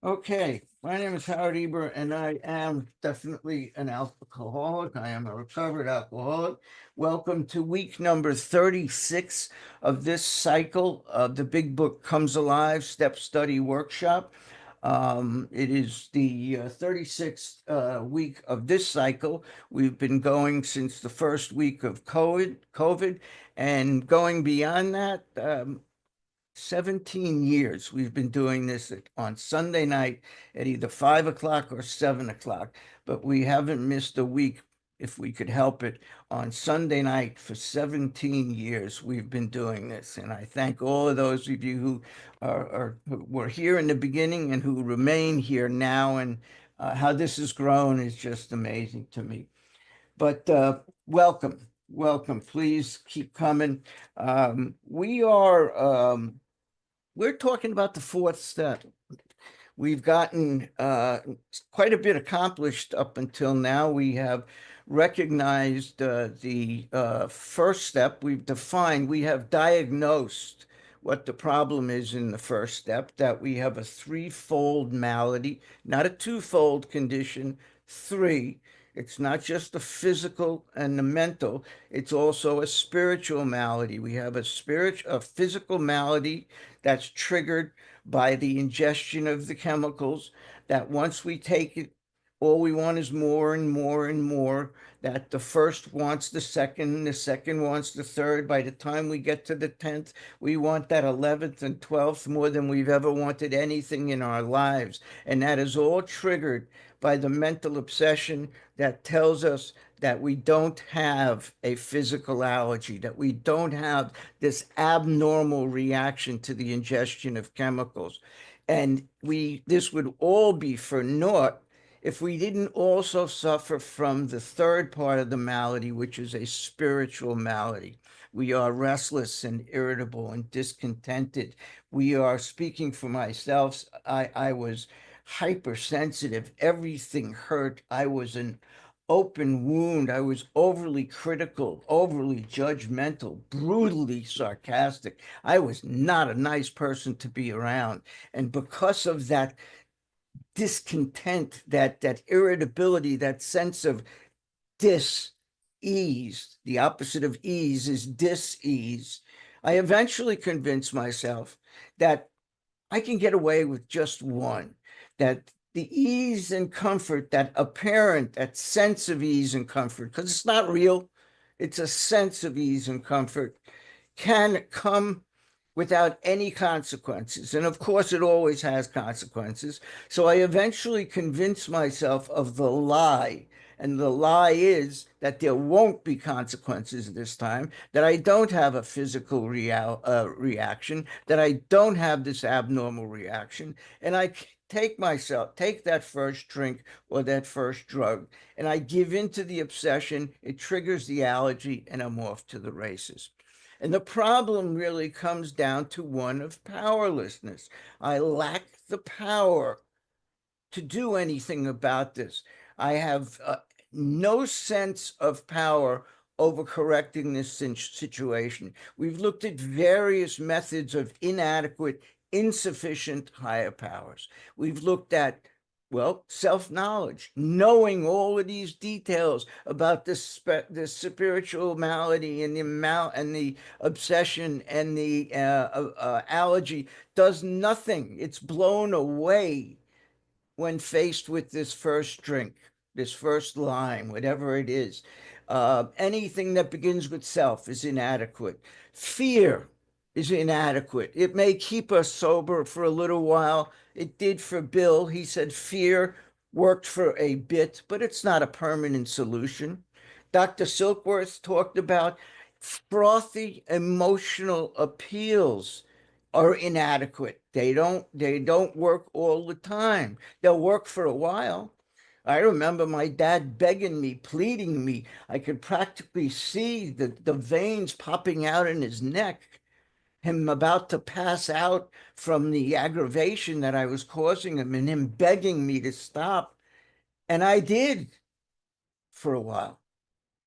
Okay, my name is Howard Eber, and I am definitely an alcoholic. I am a recovered alcoholic. Welcome to week number 36 of this cycle of the Big Book Comes Alive Step Study Workshop. It is the 36th week of this cycle. We've been going since the first week of COVID, and going beyond that. 17 years we've been doing this on Sunday night at either 5 o'clock or 7 o'clock, but we haven't missed a week if we could help it. On Sunday night for 17 years we've been doing this, and I thank all of those of you who were here in the beginning and who remain here now, and how this has grown is just amazing to me. But welcome. Please keep coming. We're talking about the fourth step. We've gotten quite a bit accomplished up until now. We have recognized the first step. We have diagnosed what the problem is in the first step, that we have a threefold malady, not a twofold condition, three. It's not just the physical and the mental, it's also a spiritual malady. We have a physical malady that's triggered by the ingestion of the chemicals, that once we take it, all we want is more and more and more, that the first wants the second wants the third. By the time we get to the 10th, we want that 11th and 12th more than we've ever wanted anything in our lives. And that is all triggered by the mental obsession that tells us that we don't have a physical allergy, that we don't have this abnormal reaction to the ingestion of chemicals. And this would all be for naught if we didn't also suffer from the third part of the malady, which is a spiritual malady. We are restless and irritable and discontented. We are, speaking for myself, I was hypersensitive. Everything hurt. I was an open wound. I was overly critical, overly judgmental, brutally sarcastic. I was not a nice person to be around. And because of that discontent, that irritability, that sense of dis-ease, the opposite of ease is dis-ease, I eventually convinced myself that I can get away with just one, that the ease and comfort, that sense of ease and comfort, because it's not real, it's a sense of ease and comfort, can come without any consequences. And of course, it always has consequences. So I eventually convinced myself of the lie. And the lie is that there won't be consequences this time, that I don't have a physical reaction, that I don't have this abnormal reaction. And I take that first drink or that first drug, and I give in to the obsession. It triggers the allergy, and I'm off to the races. And the problem really comes down to one of powerlessness. I lack the power to do anything about this. I have no sense of power over correcting this situation. We've looked at various methods of inadequate, insufficient higher powers. We've looked at, well, self-knowledge, knowing all of these details about the spiritual malady and the obsession and the allergy does nothing. It's blown away when faced with this first drink, this first lime, whatever it is. Anything that begins with self is inadequate. Fear is inadequate. It may keep us sober for a little while. It did for Bill. He said fear worked for a bit, but it's not a permanent solution. Dr. Silkworth talked about frothy emotional appeals are inadequate. They don't work all the time. They'll work for a while. I remember my dad begging me, pleading me. I could practically see the veins popping out in his neck, him about to pass out from the aggravation that I was causing him, and him begging me to stop. And I did for a while.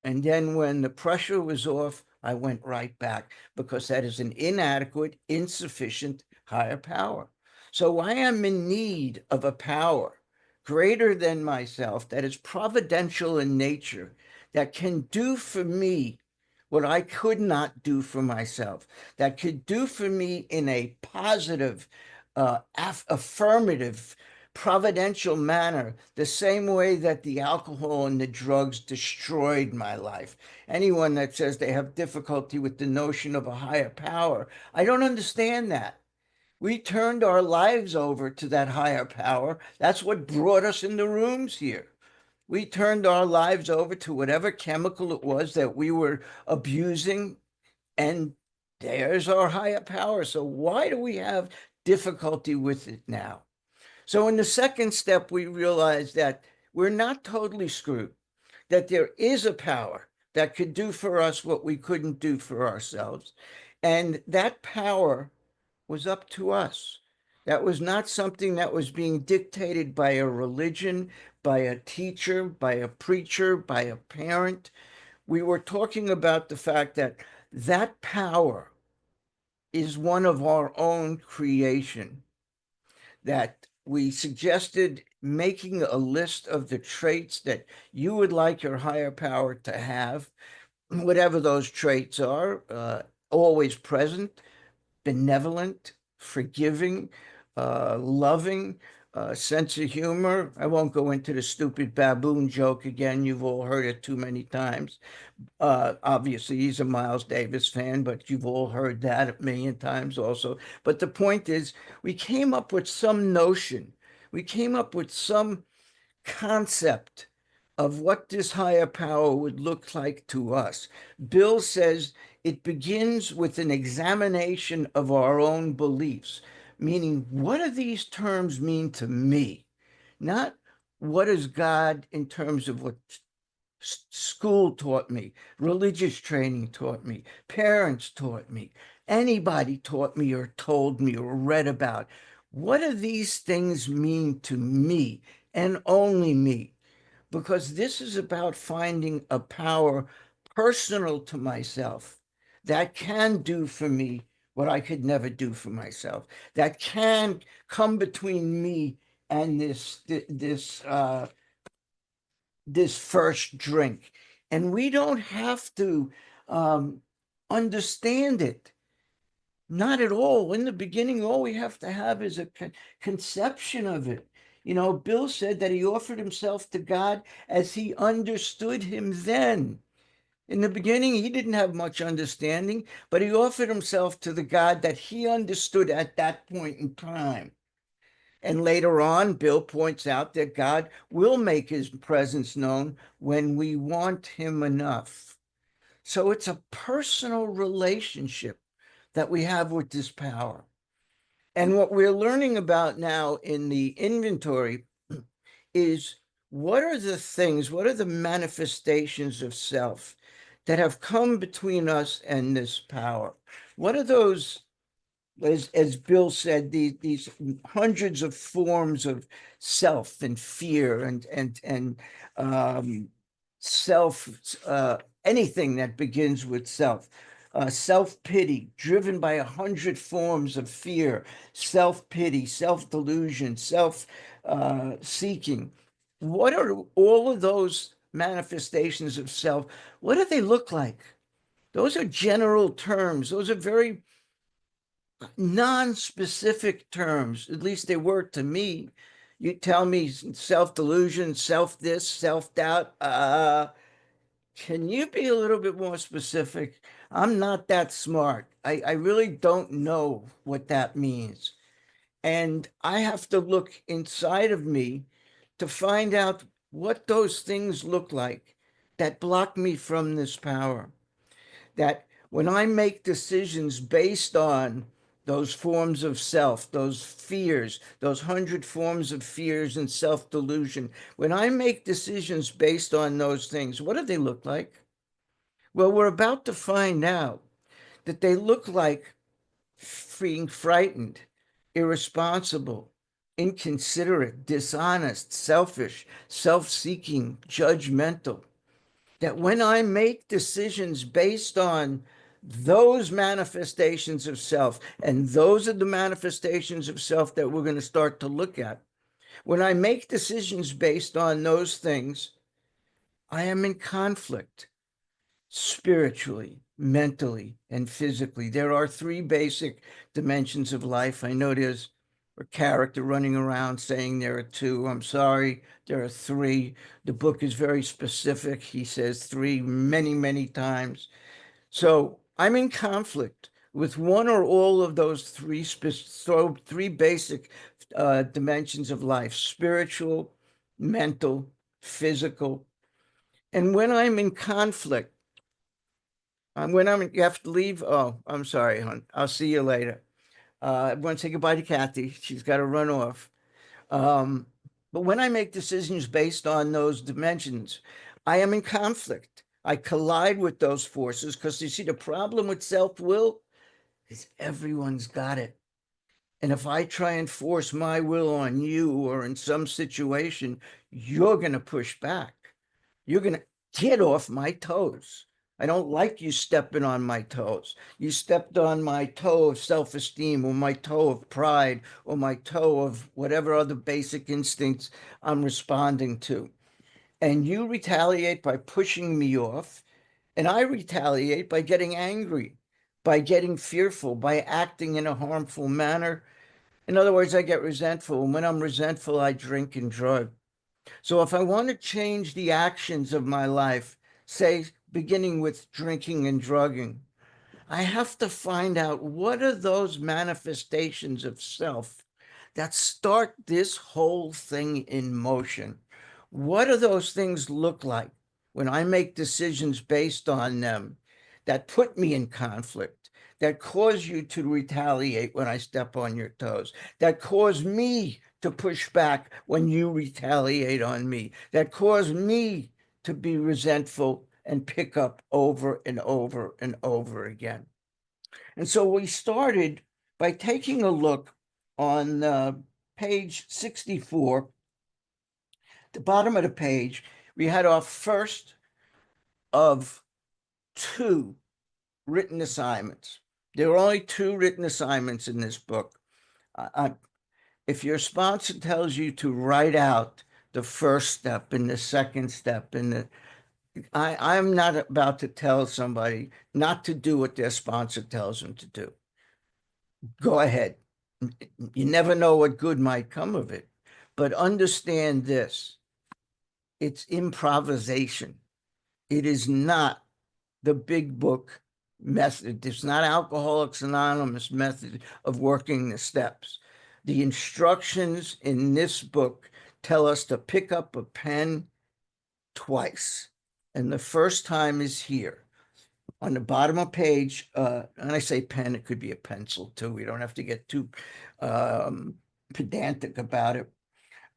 And then when the pressure was off, I went right back, because that is an inadequate, insufficient higher power. So I am in need of a power greater than myself that is providential in nature, that can do for me what I could not do for myself, that could do for me in a positive, affirmative, providential manner, the same way that the alcohol and the drugs destroyed my life. Anyone that says they have difficulty with the notion of a higher power, I don't understand that. We turned our lives over to that higher power. That's what brought us in the rooms here. We turned our lives over to whatever chemical it was that we were abusing, and there's our higher power. So why do we have difficulty with it now? So in the second step, we realize that we're not totally screwed, that there is a power that could do for us what we couldn't do for ourselves. And that power was up to us. That was not something that was being dictated by a religion, by a teacher, by a preacher, by a parent. We were talking about the fact that that power is one of our own creation, that we suggested making a list of the traits that you would like your higher power to have, whatever those traits are, always present, benevolent, forgiving, loving, sense of humor. I won't go into the stupid baboon joke again. You've all heard it too many times. Obviously, he's a Miles Davis fan, but you've all heard that a million times also. But the point is, we came up with some notion, we came up with some concept of what this higher power would look like to us. Bill says it begins with an examination of our own beliefs, meaning, what do these terms mean to me? Not what is God in terms of what school taught me, religious training taught me, parents taught me, anybody taught me or told me or read about. What do these things mean to me and only me? Because this is about finding a power personal to myself that can do for me what I could never do for myself, that can come between me and this first drink. And we don't have to understand it. Not at all. In the beginning, all we have to have is a conception of it. You know, Bill said that he offered himself to God as he understood him then. In the beginning, he didn't have much understanding, but he offered himself to the God that he understood at that point in time. And later on, Bill points out that God will make his presence known when we want him enough. So it's a personal relationship that we have with this power. And what we're learning about now in the inventory is, what are the things, what are the manifestations of self that have come between us and this power? What are those, as Bill said, these hundreds of forms of self and fear and self, anything that begins with self. Self-pity, driven by 100 forms of fear, self-pity, self-delusion, self-seeking. What are all of those manifestations of self? What do they look like? Those are general terms. Those are very non-specific terms. At least they were to me. You tell me self-delusion, self-this, self-doubt. Can you be a little bit more specific? I'm not that smart. I really don't know what that means. And I have to look inside of me to find out what those things look like that block me from this power. That when I make decisions based on those forms of self, those fears, those 100 forms of fears and self-delusion, when I make decisions based on those things, what do they look like? Well, we're about to find out that they look like being frightened, irresponsible, inconsiderate, dishonest, selfish, self-seeking, judgmental. That when I make decisions based on those manifestations of self, and those are the manifestations of self that we're going to start to look at. When I make decisions based on those things, I am in conflict spiritually, mentally, and physically. There are three basic dimensions of life. I know there's a character running around saying there are two. I'm sorry, there are three. The book is very specific. He says three many, many times. So I'm in conflict with one or all of those three basic dimensions of life: spiritual, mental, physical. And when I'm in conflict, you have to leave. Oh, I'm sorry, hon. I'll see you later. I want to say goodbye to Kathy. She's got to run off. Um, but when I make decisions based on those dimensions, I am in conflict. I collide with those forces because you see, the problem with self-will is everyone's got it. And if I try and force my will on you or in some situation, you're going to push back. You're going to get off my toes. I don't like you stepping on my toes. You stepped on my toe of self-esteem or my toe of pride or my toe of whatever other basic instincts I'm responding to. And you retaliate by pushing me off, and I retaliate by getting angry, by getting fearful, by acting in a harmful manner. In other words, I get resentful. And when I'm resentful, I drink and drug. So if I want to change the actions of my life, say beginning with drinking and drugging, I have to find out what are those manifestations of self that start this whole thing in motion. What do those things look like when I make decisions based on them that put me in conflict, that cause you to retaliate when I step on your toes, that cause me to push back when you retaliate on me, that cause me to be resentful and pick up over and over and over again? And so we started by taking a look on page 64, the bottom of the page. We had our first of two written assignments. There are only two written assignments in this book. If your sponsor tells you to write out the first step and the second step I'm not about to tell somebody not to do what their sponsor tells them to do. Go ahead. You never know what good might come of it. But understand this: it's improvisation. It is not the big book method. It's not Alcoholics Anonymous method of working the steps. The instructions in this book tell us to pick up a pen twice. And the first time is here on the bottom of page, and I say pen, it could be a pencil too. We don't have to get too pedantic about it.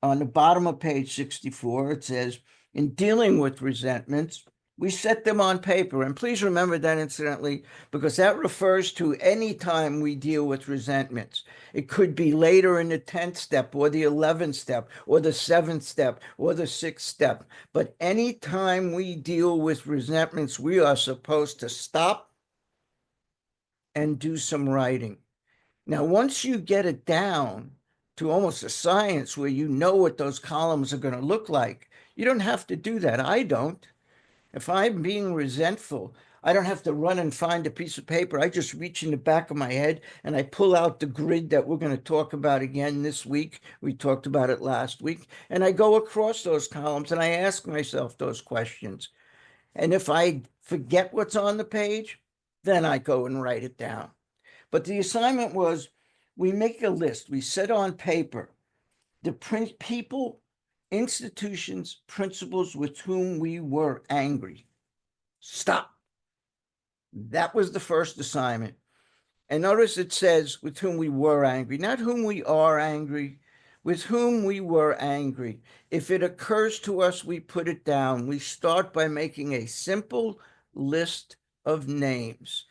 On the bottom of page 64, it says, in dealing with resentments, we set them on paper. And please remember that, incidentally, because that refers to any time we deal with resentments. It could be later in the 10th step or the 11th step or the 7th step or the 6th step. But any time we deal with resentments, we are supposed to stop and do some writing. Now, once you get it down to almost a science where you know what those columns are going to look like, you don't have to do that. I don't. If I'm being resentful, I don't have to run and find a piece of paper. I just reach in the back of my head and I pull out the grid that we're going to talk about again this week. We talked about it last week. And I go across those columns and I ask myself those questions. And if I forget what's on the page, then I go and write it down. But the assignment was, we make a list. We set on paper the people, institutions, principles with whom we were angry. Stop. That was the first assignment. And notice it says with whom we were angry, not whom we are angry, with whom we were angry. If it occurs to us, we put it down. We start by making a simple list of names: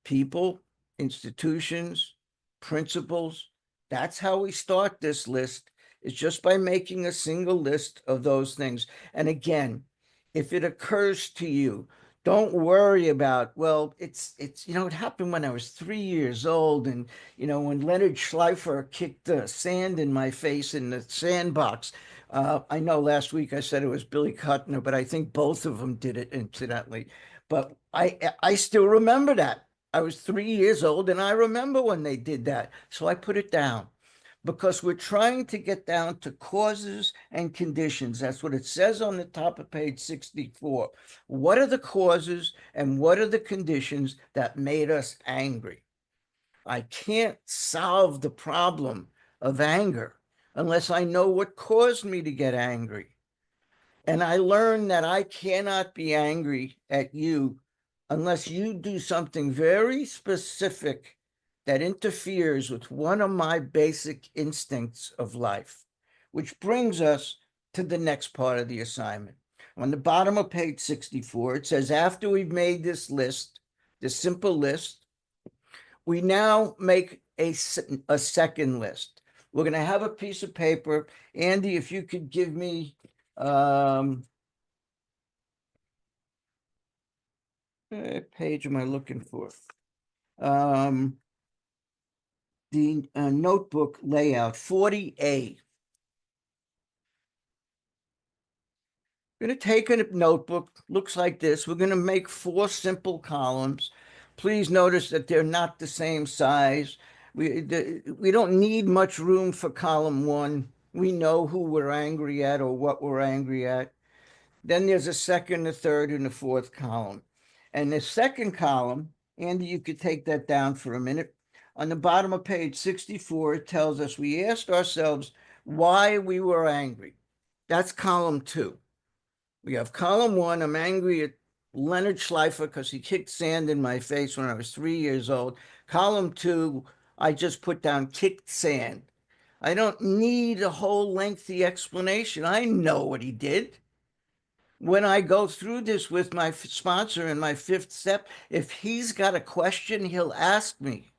people, institutions, principles. That's how we start this list, is just by making a single list of those things. And again, if it occurs to you, Don't worry about, well, it happened when I was 3 years old. And, when Leonard Schleifer kicked the sand in my face in the sandbox. I know last week I said it was Billy Cutner, but I think both of them did it incidentally. But I still remember that. I was 3 years old and I remember when they did that. So I put it down because we're trying to get down to causes and conditions. That's what it says on the top of page 64. What are the causes and what are the conditions that made us angry? I can't solve the problem of anger unless I know what caused me to get angry. And I learned that I cannot be angry at you unless you do something very specific that interferes with one of my basic instincts of life, which brings us to the next part of the assignment. On the bottom of page 64, it says, after we've made this list, this simple list, we now make a second list. We're going to have a piece of paper. Andy, if you could give me page am I looking for? The notebook layout 40A. We're going to take a notebook, looks like this. We're going to make 4 simple columns. Please notice that they're not the same size. We don't need much room for column 1. We know who we're angry at or what we're angry at. Then there's a second, a third, and a fourth column. And the second column, Andy, you could take that down for a minute. On the bottom of page 64, it tells us we asked ourselves why we were angry. That's column 2. We have column 1, I'm angry at Leonard Schleifer because he kicked sand in my face when I was 3 years old. Column 2, I just put down kicked sand. I don't need a whole lengthy explanation. I know what he did. When I go through this with my sponsor in my 5th step, if he's got a question, he'll ask me.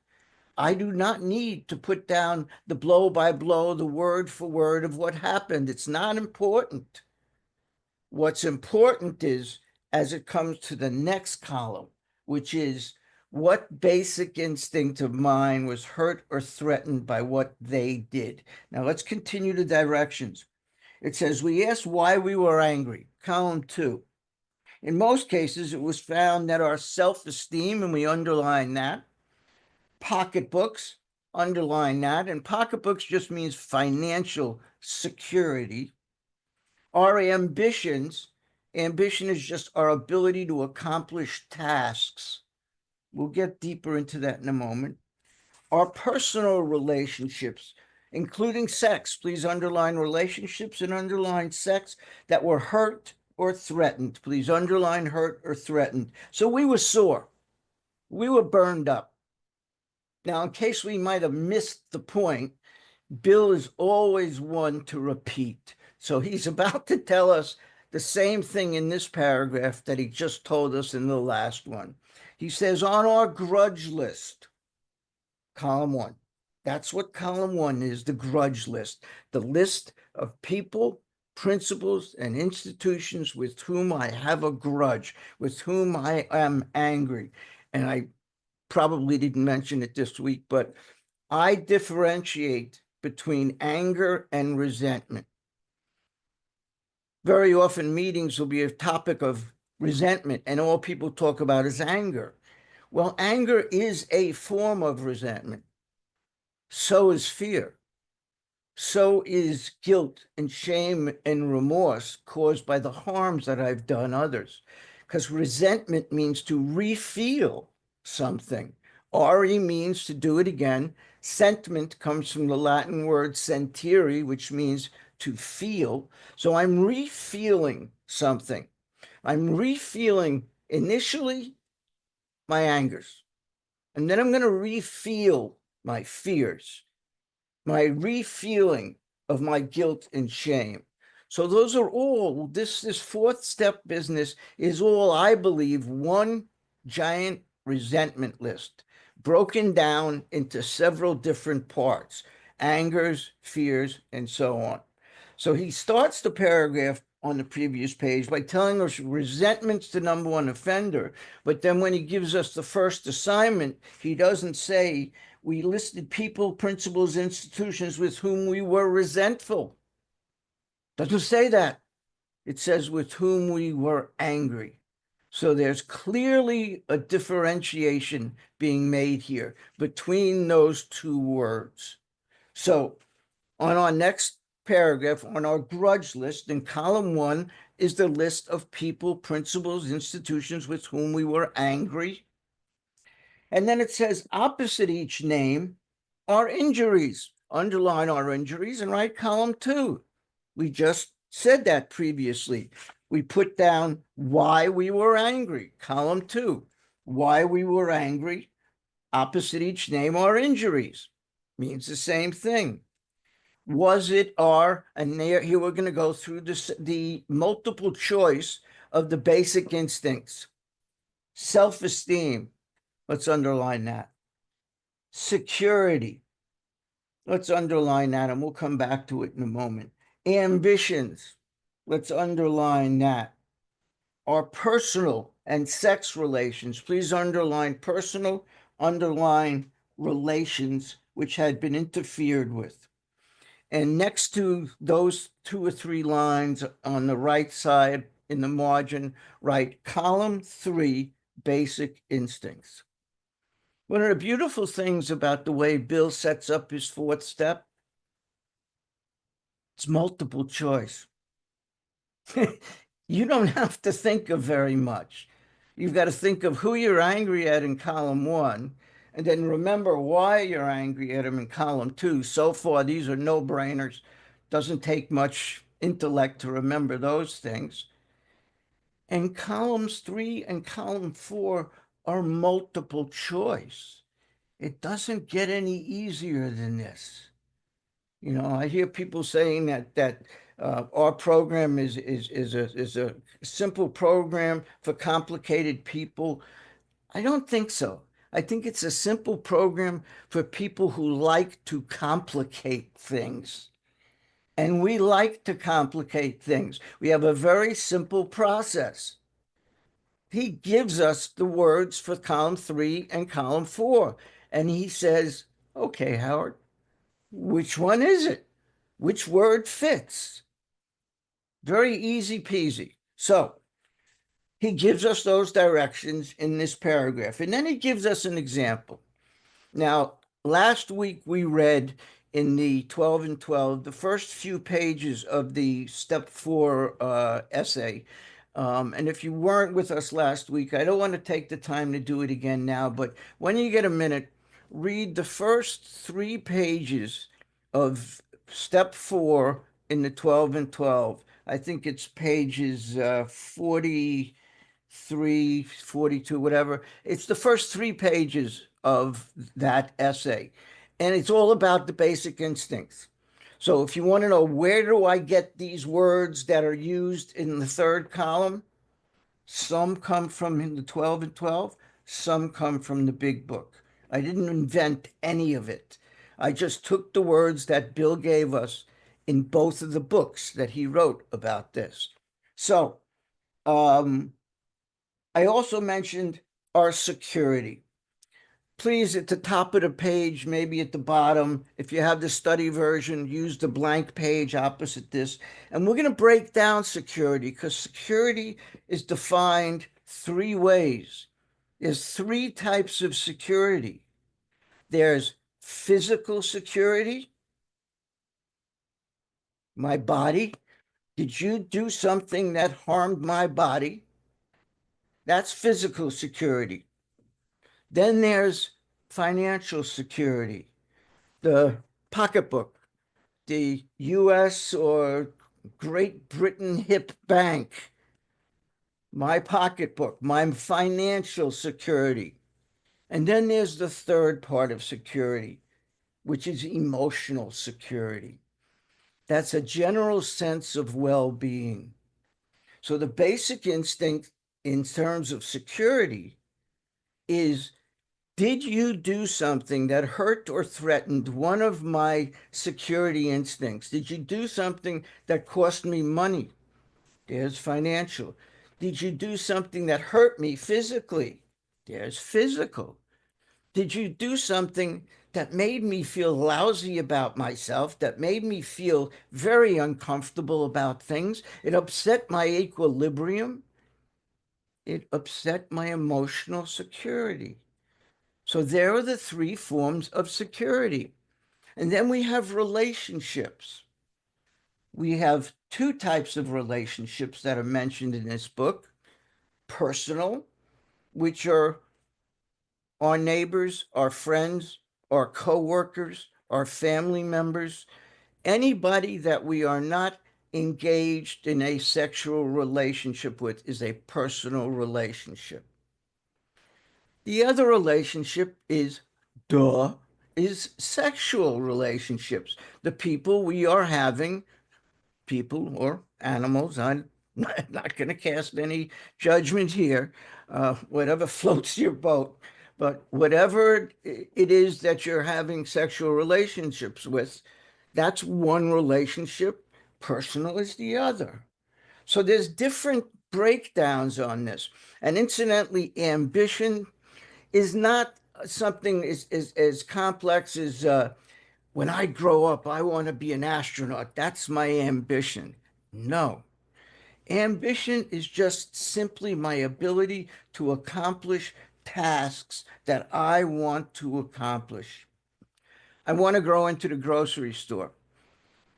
I do not need to put down the blow by blow, the word for word of what happened. It's not important. What's important is, as it comes to the next column, which is what basic instinct of mine was hurt or threatened by what they did. Now let's continue the directions. It says, we asked why we were angry, column 2. In most cases, it was found that our self-esteem, and we underline that, pocketbooks, underline that, and pocketbooks just means financial security. Our ambitions, ambition is just our ability to accomplish tasks. We'll get deeper into that in a moment. Our personal relationships, including sex, please underline relationships and underline sex that were hurt or threatened. Please underline hurt or threatened. So we were sore. We were burned up. Now, in case we might have missed the point, Bill is always one to repeat. So he's about to tell us the same thing in this paragraph that he just told us in the last one. He says, on our grudge list, column 1. That's what column 1 is, the grudge list, the list of people, principles, and institutions with whom I have a grudge, with whom I am angry. And I probably didn't mention it this week, but I differentiate between anger and resentment. Very often meetings will be a topic of resentment, and all people talk about is anger. Well, anger is a form of resentment. So is fear. So is guilt and shame and remorse caused by the harms that I've done others. Because resentment means to refeel something. Re means to do it again. Sentiment comes from the Latin word sentire, which means to feel. So I'm refeeling something. I'm refeeling initially my angers. And then I'm going to refeel my fears, my refeeling of my guilt and shame. So those are all, this 4th step business is all, I believe, one giant resentment list, broken down into several different parts, angers, fears, and so on. So he starts the paragraph on the previous page by telling us resentment's the number one offender. But then when he gives us the first assignment, he doesn't say we listed people, principles, institutions with whom we were resentful. Doesn't say that. It says with whom we were angry. So there's clearly a differentiation being made here between those two words. So on our next paragraph, on our grudge list, in column 1 is the list of people, principles, institutions with whom we were angry. And then it says opposite each name are injuries. Underline our injuries and write column 2. We just said that previously. We put down why we were angry, column 2. Why we were angry, opposite each name are injuries. Means the same thing. Was it our, and here we're going to go through this, the multiple choice of the basic instincts. Self-esteem, let's underline that. Security, let's underline that, and we'll come back to it in a moment. Ambitions, let's underline that. Our personal and sex relations, please underline personal, underline relations which had been interfered with. And next to those 2 or 3 lines on the right side in the margin, write column 3, basic instincts. One of the beautiful things about the way Bill sets up his 4th step, it's multiple choice. You don't have to think of very much. You've got to think of who you're angry at in column 1, and then remember why you're angry at him in column 2. So far, these are no-brainers. Doesn't take much intellect to remember those things. And columns 3 and column 4 are multiple choice. It doesn't get any easier than this. You know, I hear people saying that our program is a simple program for complicated people. I don't think so. I think it's a simple program for people who like to complicate things. And we like to complicate things. We have a very simple process. He gives us the words for column 3 and column 4. And he says, okay, Howard, which one is it? Which word fits? Very easy peasy. So he gives us those directions in this paragraph. And then he gives us an example. Now, last week we read in the 12 and 12, the first few pages of the step 4 essay. And if you weren't with us last week, I don't want to take the time to do it again now, but when you get a minute, read the first 3 pages of step 4 in the 12 and 12. I think it's pages 43, 42, whatever. It's the first 3 pages of that essay. And it's all about the basic instincts. So if you want to know where do I get these words that are used in the 3rd column, some come from in the 12 and 12, some come from the big book. I didn't invent any of it. I just took the words that Bill gave us in both of the books that he wrote about this. So I also mentioned our security. Please, at the top of the page, maybe at the bottom, if you have the study version, use the blank page opposite this. And we're going to break down security because security is defined 3 ways. There's 3 types of security. There's physical security, my body. Did you do something that harmed my body? That's physical security. Then there's financial security, the pocketbook, the US or Great Britain HIP bank, my pocketbook, my financial security. And then there's the 3rd part of security, which is emotional security. That's a general sense of well-being. So the basic instinct in terms of security is, did you do something that hurt or threatened one of my security instincts? Did you do something that cost me money? There's financial. Did you do something that hurt me physically? There's physical. Did you do something that made me feel lousy about myself, that made me feel very uncomfortable about things? It upset my equilibrium. It upset my emotional security. So there are the three forms of security. And then we have relationships. We have two types of relationships that are mentioned in this book: personal, which are our neighbors, our friends, our coworkers, our family members, anybody that we are not engaged in a sexual relationship with is a personal relationship. The other relationship is sexual relationships. The people we are having, people or animals, I'm not going to cast any judgment here, whatever floats your boat. But whatever it is that you're having sexual relationships with, that's one relationship. Personal is the other. So there's different breakdowns on this. And incidentally, ambition is not something as complex as when I grow up, I want to be an astronaut. That's my ambition. No. Ambition is just simply my ability to accomplish tasks that I want to accomplish. I want to go into the grocery store.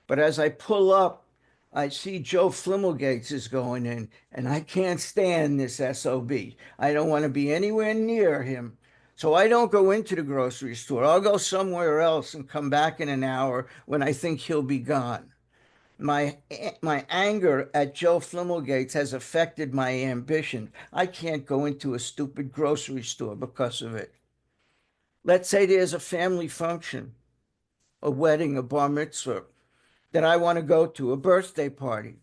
But as I pull up, I see Joe Flimmelgates is going in, and I can't stand this SOB. I don't want to be anywhere near him. So I don't go into the grocery store. I'll go somewhere else and come back in an hour when I think he'll be gone. My anger at Joe Flimmelgates has affected my ambition. I can't go into a stupid grocery store because of it. Let's say there's a family function, a wedding, a bar mitzvah that I want to go to, a birthday party,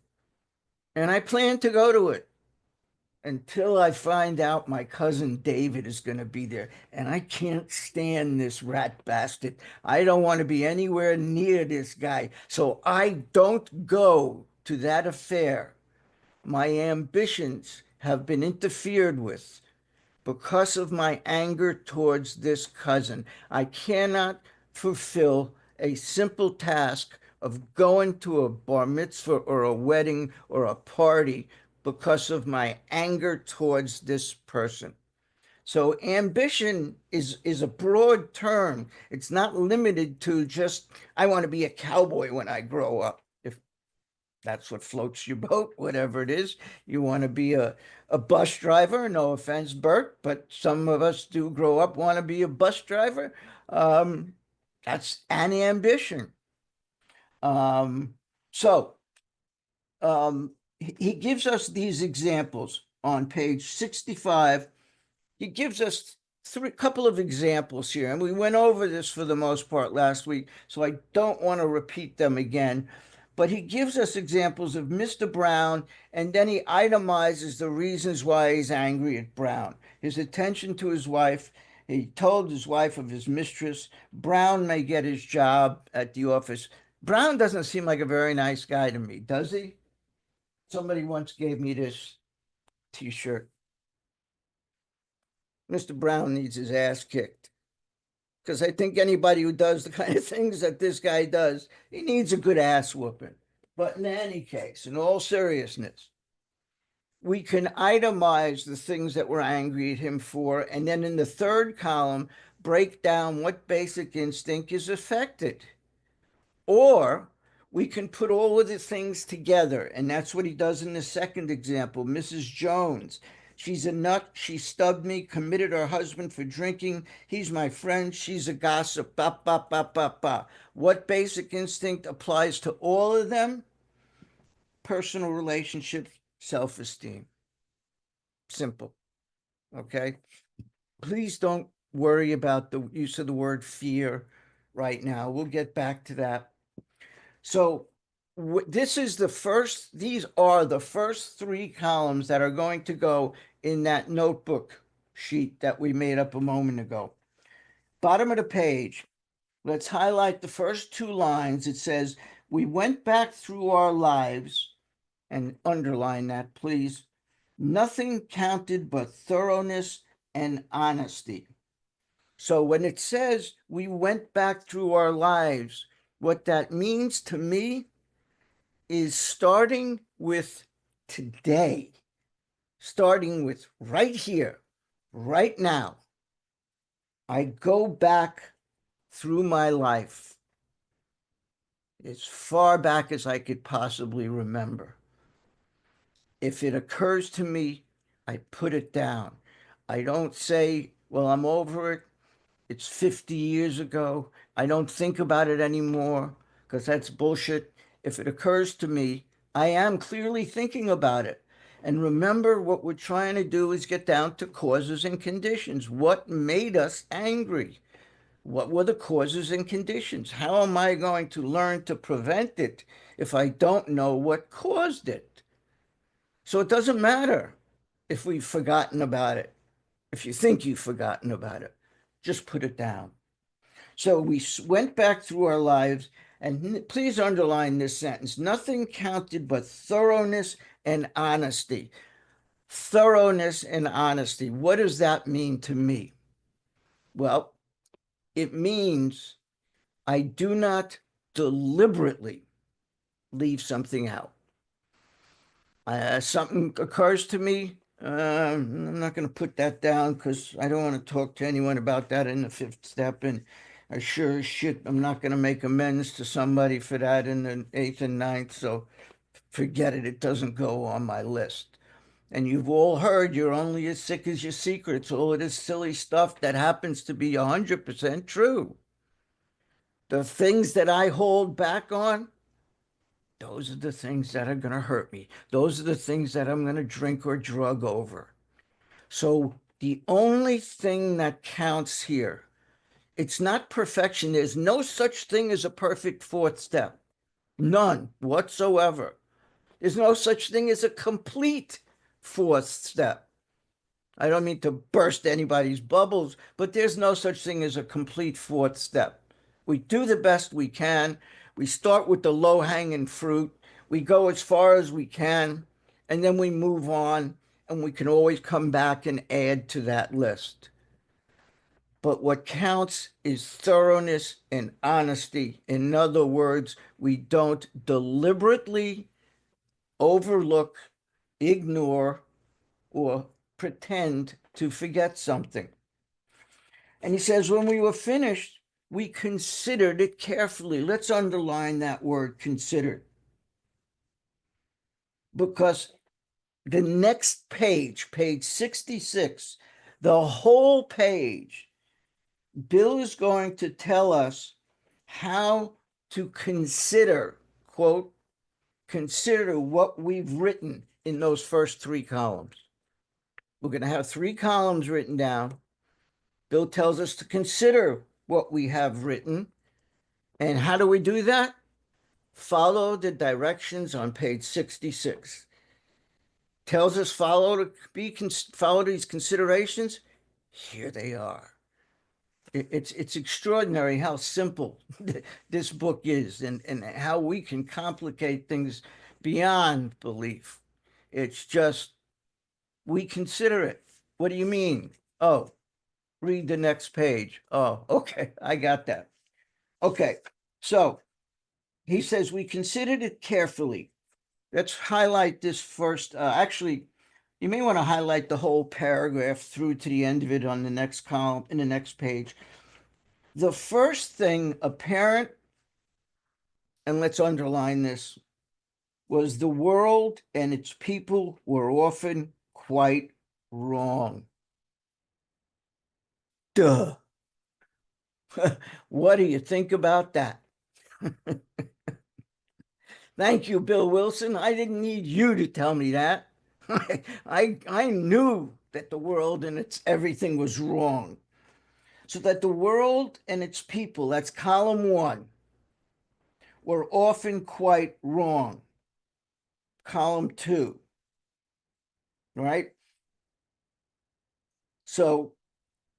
and I plan to go to it until I find out my cousin David is going to be there. And I can't stand this rat bastard. I don't want to be anywhere near this guy. So I don't go to that affair. My ambitions have been interfered with because of my anger towards this cousin. I cannot fulfill a simple task of going to a bar mitzvah or a wedding or a party because of my anger towards this person. So ambition is a broad term. It's not limited to just I want to be a cowboy when I grow up. If that's what floats your boat, whatever it is. You want to be a bus driver. No offense, Bert, but some of us do grow up want to be a bus driver. Um, that's an ambition. Um, so he gives us these examples on page 65. He gives us a couple of examples here, and we went over this for the most part last week, so I don't want to repeat them again. But he gives us examples of Mr. Brown, and then he itemizes the reasons why he's angry at Brown. His attention to his wife. He told his wife of his mistress. Brown may get his job at the office. Brown doesn't seem like a very nice guy to me, does he? Somebody once gave me this t-shirt. Mr. Brown needs his ass kicked. Because I think anybody who does the kind of things that this guy does, he needs a good ass whooping. But in any case, in all seriousness, we can itemize the things that we're angry at him for, and then in the third column, break down what basic instinct is affected. Or we can put all of the things together, and that's what he does in the second example. Mrs. Jones, she's a nut. She stubbed me, committed her husband for drinking. He's my friend. She's a gossip. Ba, ba, ba, ba, ba. What basic instinct applies to all of them? Personal relationships, self-esteem. Simple. Okay. Please don't worry about the use of the word fear right now. We'll get back to that. So this is the first, these are the first three columns that are going to go in that notebook sheet that we made up a moment ago. Bottom of the page, let's highlight the first two lines. It says, we went back through our lives and underline that, please. Nothing counted but thoroughness and honesty. So when it says we went back through our lives, what that means to me is starting with today, starting with right here, right now. I go back through my life as far back as I could possibly remember. If it occurs to me, I put it down. I don't say, well, I'm over it. It's 50 years ago. I don't think about it anymore because that's bullshit. If it occurs to me, I am clearly thinking about it. And remember, what we're trying to do is get down to causes and conditions. What made us angry? What were the causes and conditions? How am I going to learn to prevent it if I don't know what caused it? So it doesn't matter if we've forgotten about it. If you think you've forgotten about it, just put it down. So we went back through our lives, and please underline this sentence: nothing counted but thoroughness and honesty. Thoroughness and honesty. What does that mean to me? Well, it means I do not deliberately leave something out. Something occurs to me. I'm not going to put that down because I don't want to talk to anyone about that in the fifth step. And I sure as shit, I'm not going to make amends to somebody for that in the eighth and ninth. So forget it. It doesn't go on my list. And you've all heard you're only as sick as your secrets. All of this silly stuff that happens to be 100% true. The things that I hold back on, those are the things that are going to hurt me. Those are the things that I'm going to drink or drug over. So the only thing that counts here, it's not perfection. There's no such thing as a perfect fourth step. None whatsoever. There's no such thing as a complete fourth step. I don't mean to burst anybody's bubbles, but there's no such thing as a complete fourth step. We do the best we can. We start with the low hanging fruit. We go as far as we can, and then we move on, and we can always come back and add to that list. But what counts is thoroughness and honesty. In other words, we don't deliberately overlook, ignore, or pretend to forget something. And he says, when we were finished, we considered it carefully. Let's underline that word, considered. Because the next page, page 66, the whole page, Bill is going to tell us how to consider, quote, consider what we've written in those first three columns. We're going to have three columns written down. Bill tells us to consider what we have written. And how do we do that? Follow the directions on page 66. Tells us follow these considerations. Here they are. It's extraordinary how simple this book is, and how we can complicate things beyond belief. It's just, we consider it. What do you mean? Oh, read the next page. Oh, okay, I got that. Okay, so he says we considered it carefully. Let's highlight this first. Actually, you may want to highlight the whole paragraph through to the end of it on the next column, in the next page. The first thing apparent, and let's underline this, was the world and its people were often quite wrong. Duh. What do you think about that? Thank you, Bill Wilson. I didn't need you to tell me that. I knew that the world and its everything was wrong. So that the world and its people, that's column one, were often quite wrong. Column two, right? So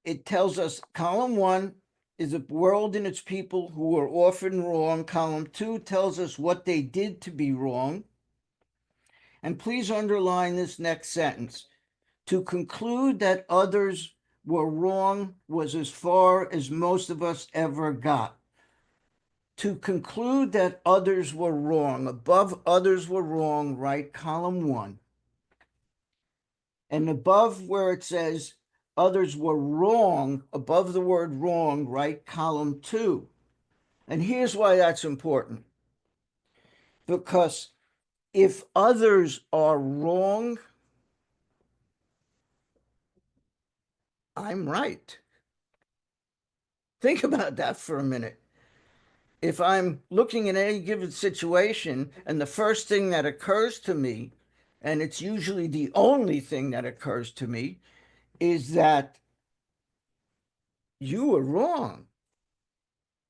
it tells us column one is a world and its people who were often wrong. Column two tells us what they did to be wrong. And please underline this next sentence. To conclude that others were wrong was as far as most of us ever got. To conclude that others were wrong, above others were wrong, write column 1. And above where it says others were wrong, above the word wrong, write column 2. And here's why that's important. Because if others are wrong, I'm right. Think about that for a minute. If I'm looking at any given situation and the first thing that occurs to me, and it's usually the only thing that occurs to me, is that you were wrong.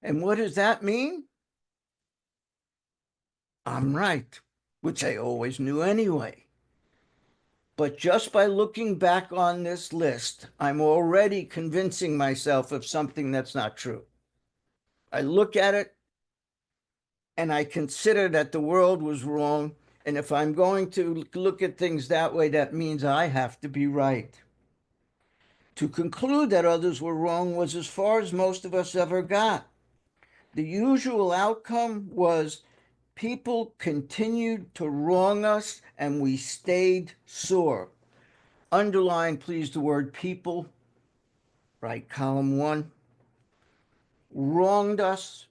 And what does that mean? I'm right, which I always knew anyway. But just by looking back on this list, I'm already convincing myself of something that's not true. I look at it and I consider that the world was wrong. And if I'm going to look at things that way, that means I have to be right. To conclude that others were wrong was as far as most of us ever got. The usual outcome was people continued to wrong us and we stayed sore. Underline, please, the word people. Write column 1. Wronged us.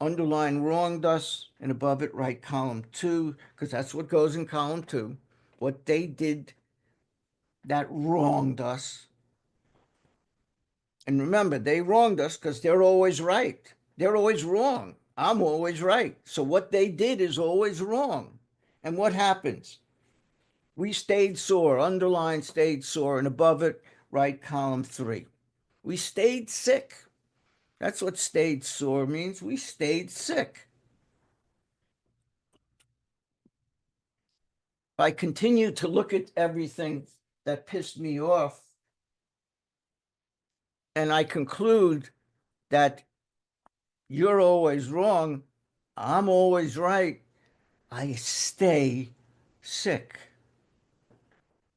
Underline wronged us, and above it write column 2, because that's what goes in column 2. What they did that wronged us. And remember, they wronged us because they're always right. They're always wrong. I'm always right. So what they did is always wrong. And what happens? We stayed sore, underline stayed sore, and above it write column 3. We stayed sick. That's what stayed sore means. We stayed sick. If I continue to look at everything that pissed me off, and I conclude that you're always wrong, I'm always right, I stay sick.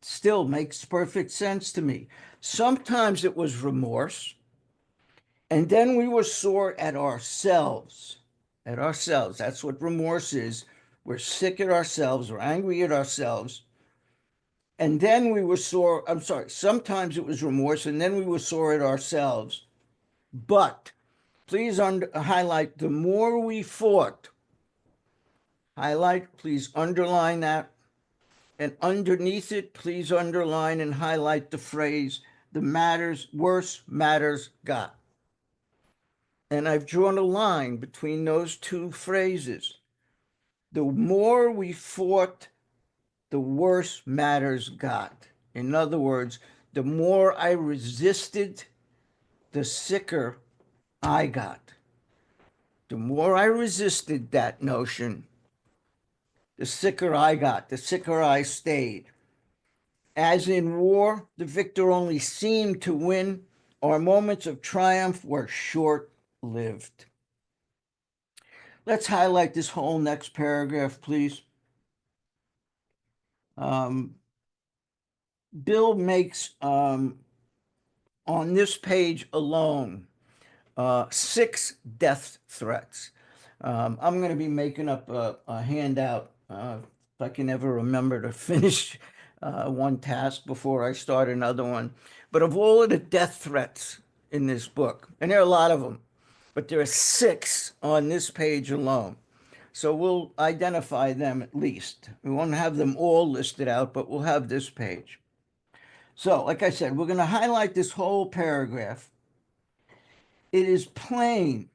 Still makes perfect sense to me. Sometimes it was remorse, and then we were sore at ourselves. At ourselves. That's what remorse is. We're sick at ourselves, we're angry at ourselves. And then we were sore. I'm sorry, sometimes it was remorse, and then we were sore at ourselves. But please highlight the more we fought. Highlight, please underline that. And underneath it, please underline and highlight the phrase, the worse matters got. And I've drawn a line between those two phrases. The more we fought, the worse matters got. In other words, the more I resisted, the sicker I got. The more I resisted that notion, the sicker I got, the sicker I stayed. As in war, the victor only seemed to win. Our moments of triumph were short-lived. Let's highlight this whole next paragraph, please. Bill makes, on this page alone, 6 death threats. I'm going to be making up a handout if I can ever remember to finish one task before I start another one. But of all of the death threats in this book, and there are a lot of them, but there are 6 on this page alone. So we'll identify them at least. We won't have them all listed out, but we'll have this page. So, like I said, we're going to highlight this whole paragraph. It is plain.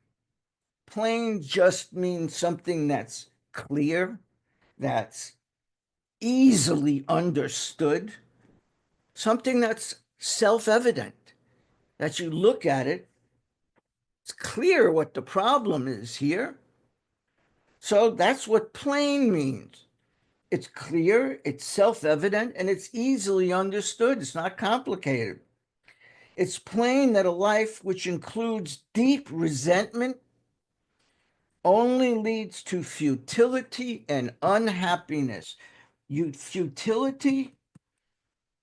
Plain just means something that's clear, that's easily understood, something that's self-evident, that you look at it, it's clear what the problem is here. So that's what plain means. It's clear, it's self-evident, and it's easily understood. It's not complicated. It's plain that a life which includes deep resentment only leads to futility and unhappiness. Futility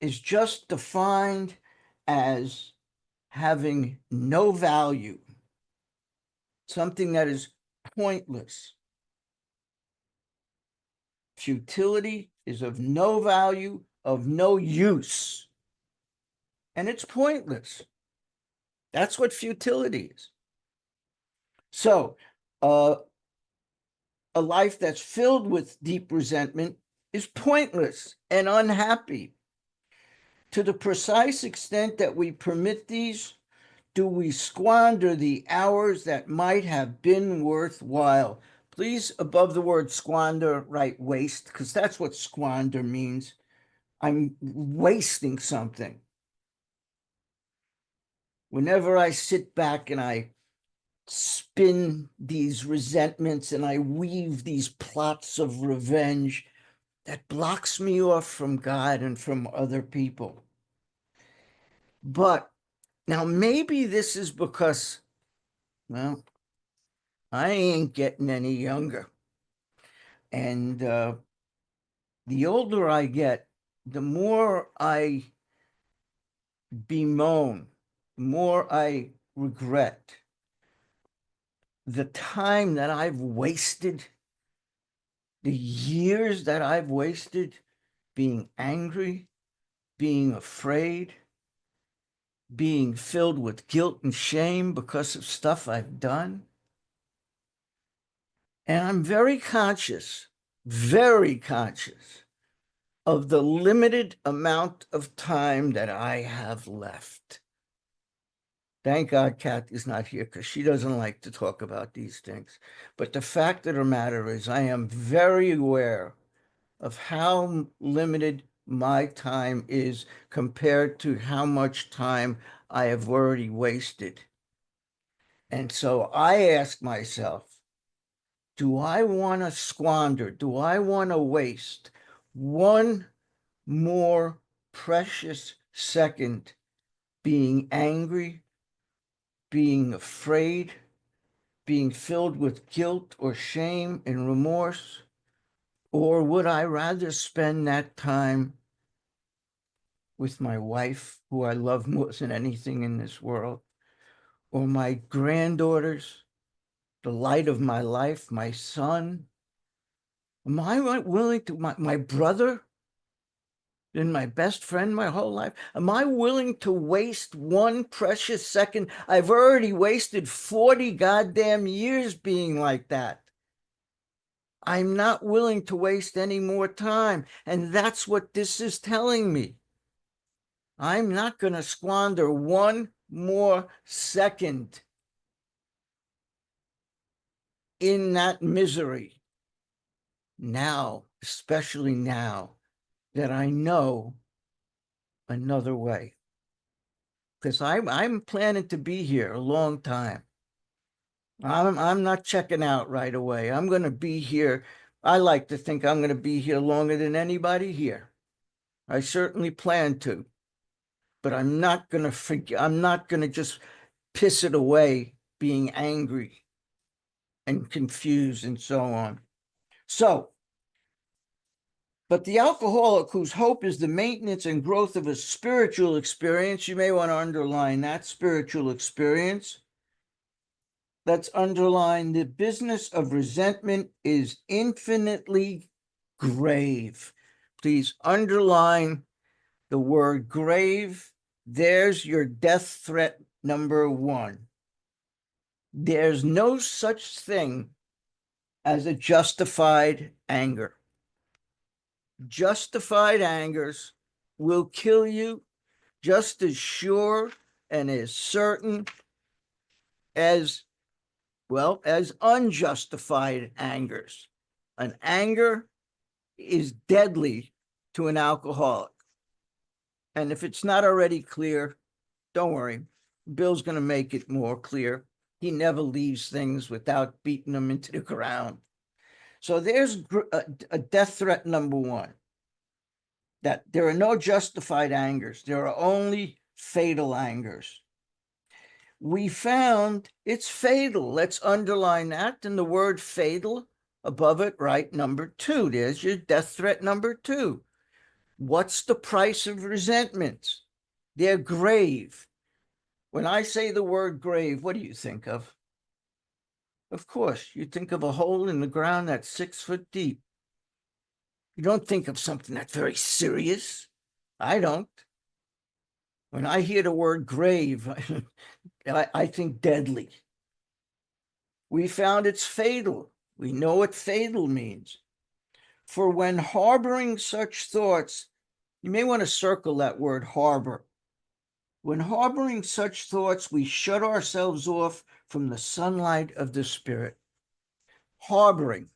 is just defined as having no value, something that is pointless. Futility is of no value, of no use, and it's pointless. That's what futility is. So, a life that's filled with deep resentment is pointless and unhappy. To the precise extent that we permit these, do we squander the hours that might have been worthwhile? Please, above the word squander, write waste, because that's what squander means. I'm wasting something. Whenever I sit back and I spin these resentments and I weave these plots of revenge, that blocks me off from God and from other people. But now maybe this is because, well, I ain't getting any younger. And the older I get, the more I bemoan, the more I regret the time that I've wasted, the years that I've wasted being angry, being afraid, being filled with guilt and shame because of stuff I've done. And I'm very conscious of the limited amount of time that I have left. Thank God Kat is not here because she doesn't like to talk about these things. But the fact of the matter is, I am very aware of how limited my time is compared to how much time I have already wasted. And so I ask myself, do I want to squander? Do I want to waste one more precious second being angry, being afraid, being filled with guilt or shame and remorse? Or would I rather spend that time with my wife, who I love more than anything in this world, or my granddaughters, the light of my life, my son? Am I willing to, my brother, been my best friend my whole life? Am I willing to waste one precious second? I've already wasted 40 goddamn years being like that. I'm not willing to waste any more time. And that's what this is telling me. I'm not going to squander one more second in that misery now, especially now that I know another way. Because I'm planning to be here a long time. I'm not checking out right away. I'm going to be here. I like to think I'm going to be here longer than anybody here. I certainly plan to. But I'm not going to forget. I'm not going to just piss it away being angry and confused and so on. So, but the alcoholic whose hope is the maintenance and growth of a spiritual experience, you may want to underline that spiritual experience. Let's underline the business of resentment is infinitely grave. Please underline the word grave. There's your death threat number one. There's no such thing as a justified anger. Justified angers will kill you just as sure and as certain as, well, as unjustified angers. An anger is deadly to an alcoholic. And if it's not already clear, don't worry. Bill's going to make it more clear. He never leaves things without beating them into the ground. So there's a death threat number one, that there are no justified angers. There are only fatal angers. We found it's fatal. Let's underline that. And the word fatal above it, write number 2. There's your death threat number 2. What's the price of resentments? They're grave. When I say the word grave, what do you think of? Of course, you think of a hole in the ground that's 6 foot deep. You don't think of something that's very serious. I don't. When I hear the word grave, I think deadly. We found it's fatal. We know what fatal means. For when harboring such thoughts, you may want to circle that word harbor. When harboring such thoughts, we shut ourselves off from the sunlight of the Spirit. Harboring.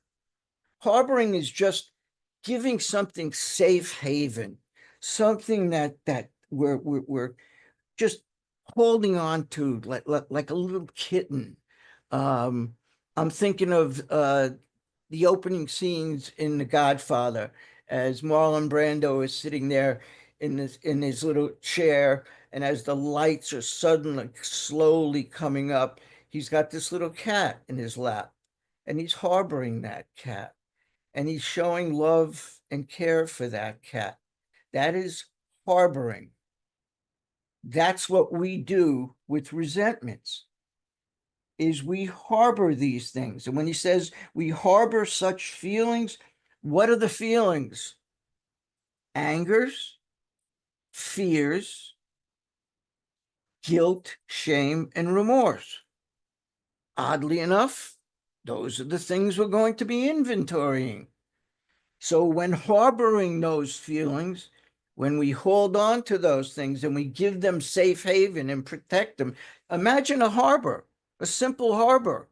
Harboring is just giving something safe haven, something that we're just holding on to like a little kitten. I'm thinking of the opening scenes in The Godfather as Marlon Brando is sitting there in his little chair, and as the lights are suddenly slowly coming up, he's got this little cat in his lap, and he's harboring that cat, and he's showing love and care for that cat. That is harboring. That's what we do with resentments, is we harbor these things. And when he says we harbor such feelings, what are the feelings? Angers, fears, guilt, shame, and remorse. Oddly enough, those are the things we're going to be inventorying. So when harboring those feelings, when we hold on to those things and we give them safe haven and protect them, imagine a harbor, a simple harbor.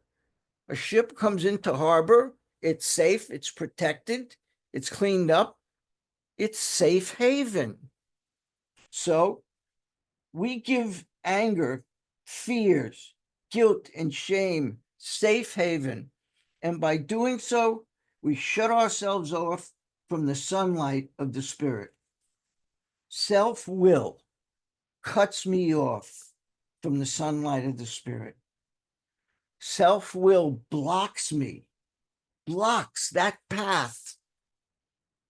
A ship comes into harbor, it's safe, it's protected, it's cleaned up, it's safe haven. So we give anger, fears, guilt, and shame safe haven. And by doing so, we shut ourselves off from the sunlight of the Spirit. Self-will cuts me off from the sunlight of the Spirit. Self-will blocks me, blocks that path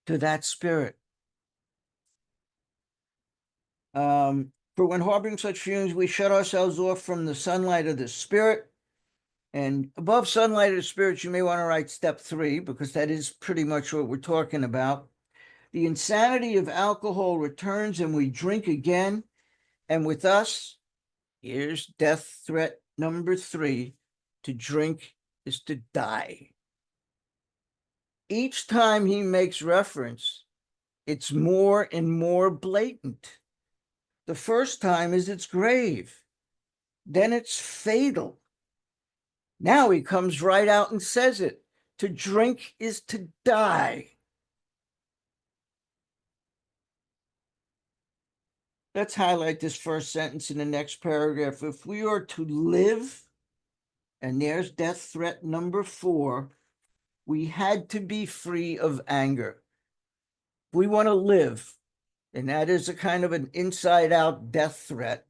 to that Spirit. For when harboring such feelings, we shut ourselves off from the sunlight of the Spirit. And above sunlight of the Spirit, you may want to write step 3, because that is pretty much what we're talking about. The insanity of alcohol returns and we drink again. And with us, here's death threat number 3. To drink is to die. Each time he makes reference, it's more and more blatant. The first time is it's grave. Then it's fatal. Now he comes right out and says it. To drink is to die. Let's highlight this first sentence in the next paragraph. If we are to live, and there's death threat number 4, we had to be free of anger. If we want to live, and that is a kind of an inside-out death threat,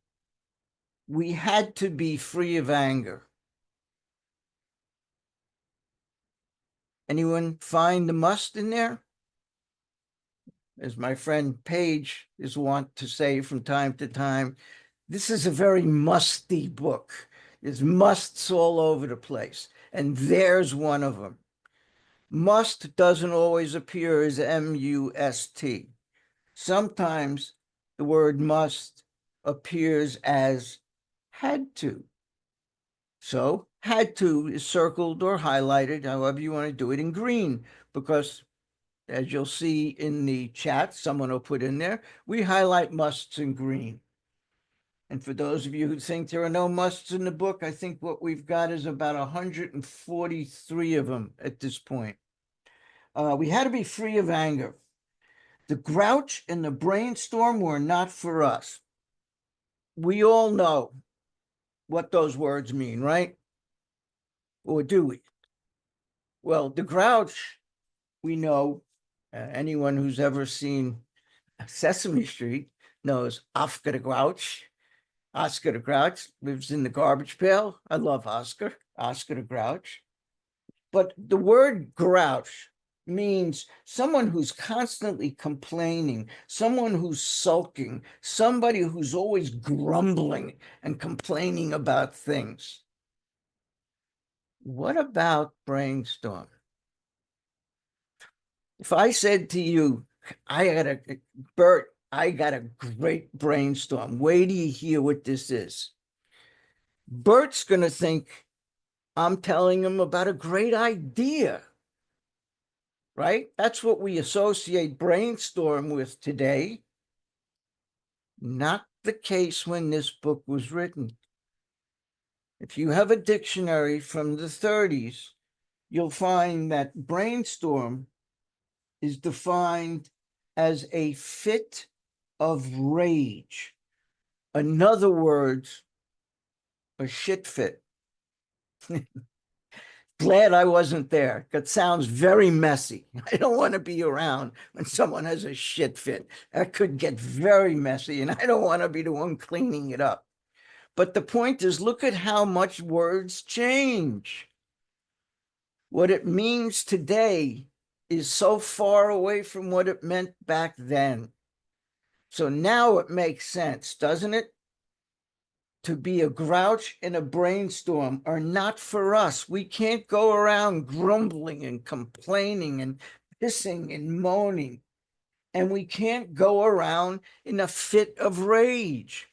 we had to be free of anger. Anyone find the must in there? As my friend Paige is wont to say from time to time, this is a very musty book. There's musts all over the place, and there's one of them. Must doesn't always appear as M-U-S-T. Sometimes the word must appears as had to. So had to is circled or highlighted, however you want to do it, in green, because as you'll see in the chat, someone will put in there, we highlight musts in green. And for those of you who think there are no musts in the book, I think what we've got is about 143 of them at this point. We had to be free of anger. The grouch and the brainstorm were not for us. We all know what those words mean, right? Or do we? Well, the grouch, we know, anyone who's ever seen Sesame Street knows Oscar the Grouch. Oscar the Grouch lives in the garbage pail. I love Oscar the Grouch. But the word grouch means someone who's constantly complaining, someone who's sulking, somebody who's always grumbling and complaining about things. What about brainstorm? If I said to you, Bert, I got a great brainstorm. Wait till you hear what this is. Bert's going to think I'm telling him about a great idea, right? That's what we associate brainstorm with today. Not the case when this book was written. If you have a dictionary from the 30s, you'll find that brainstorm is defined as a fit of rage. In other words, a shit fit. Glad I wasn't there. That sounds very messy. I don't want to be around when someone has a shit fit. That could get very messy, and I don't want to be the one cleaning it up. But the point is, look at how much words change. What it means today is so far away from what it meant back then. So now it makes sense, doesn't it? To be a grouch and a brainstorm are not for us. We can't go around grumbling and complaining and pissing and moaning. And we can't go around in a fit of rage.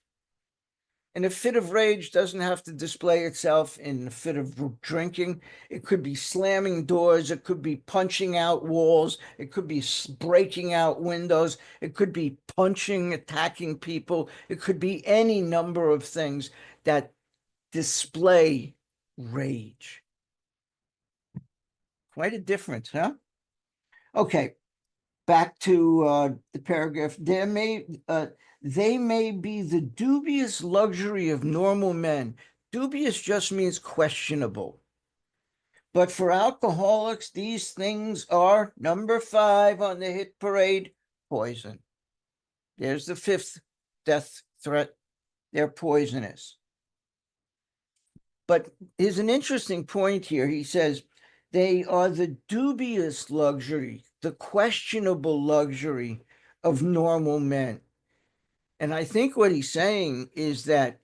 And a fit of rage doesn't have to display itself in a fit of drinking. It could be slamming doors. It could be punching out walls. It could be breaking out windows. It could be punching, attacking people. It could be any number of things that display rage. Quite a difference, huh? Okay, back to the paragraph. They may be the dubious luxury of normal men. Dubious just means questionable. But for alcoholics, these things are number 5 on the hit parade, poison. There's the 5th death threat. They're poisonous. But here's an interesting point here. He says, they are the dubious luxury, the questionable luxury of normal men. And I think what he's saying is that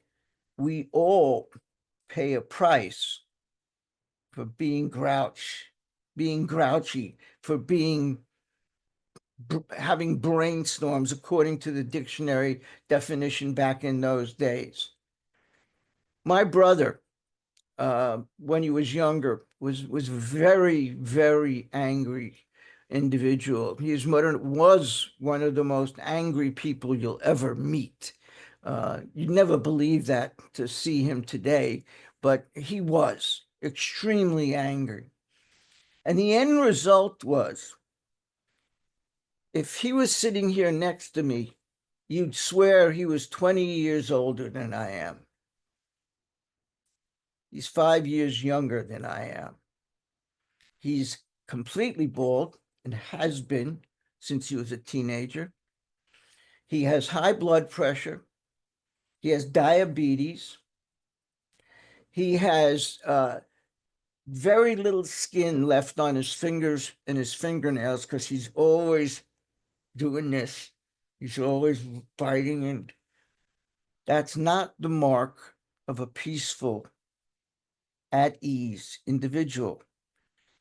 we all pay a price for being grouchy, for having brainstorms according to the dictionary definition back in those days. My brother, when he was younger, was very, very angry individual. His mother was one of the most angry people you'll ever meet. You'd never believe that to see him today, but he was extremely angry. And the end result was, if he was sitting here next to me, you'd swear he was 20 years older than I am. He's 5 years younger than I am. He's completely bald and has been since he was a teenager. He has high blood pressure. He has diabetes. He has very little skin left on his fingers and his fingernails because he's always doing this. He's always biting, and that's not the mark of a peaceful, at ease individual.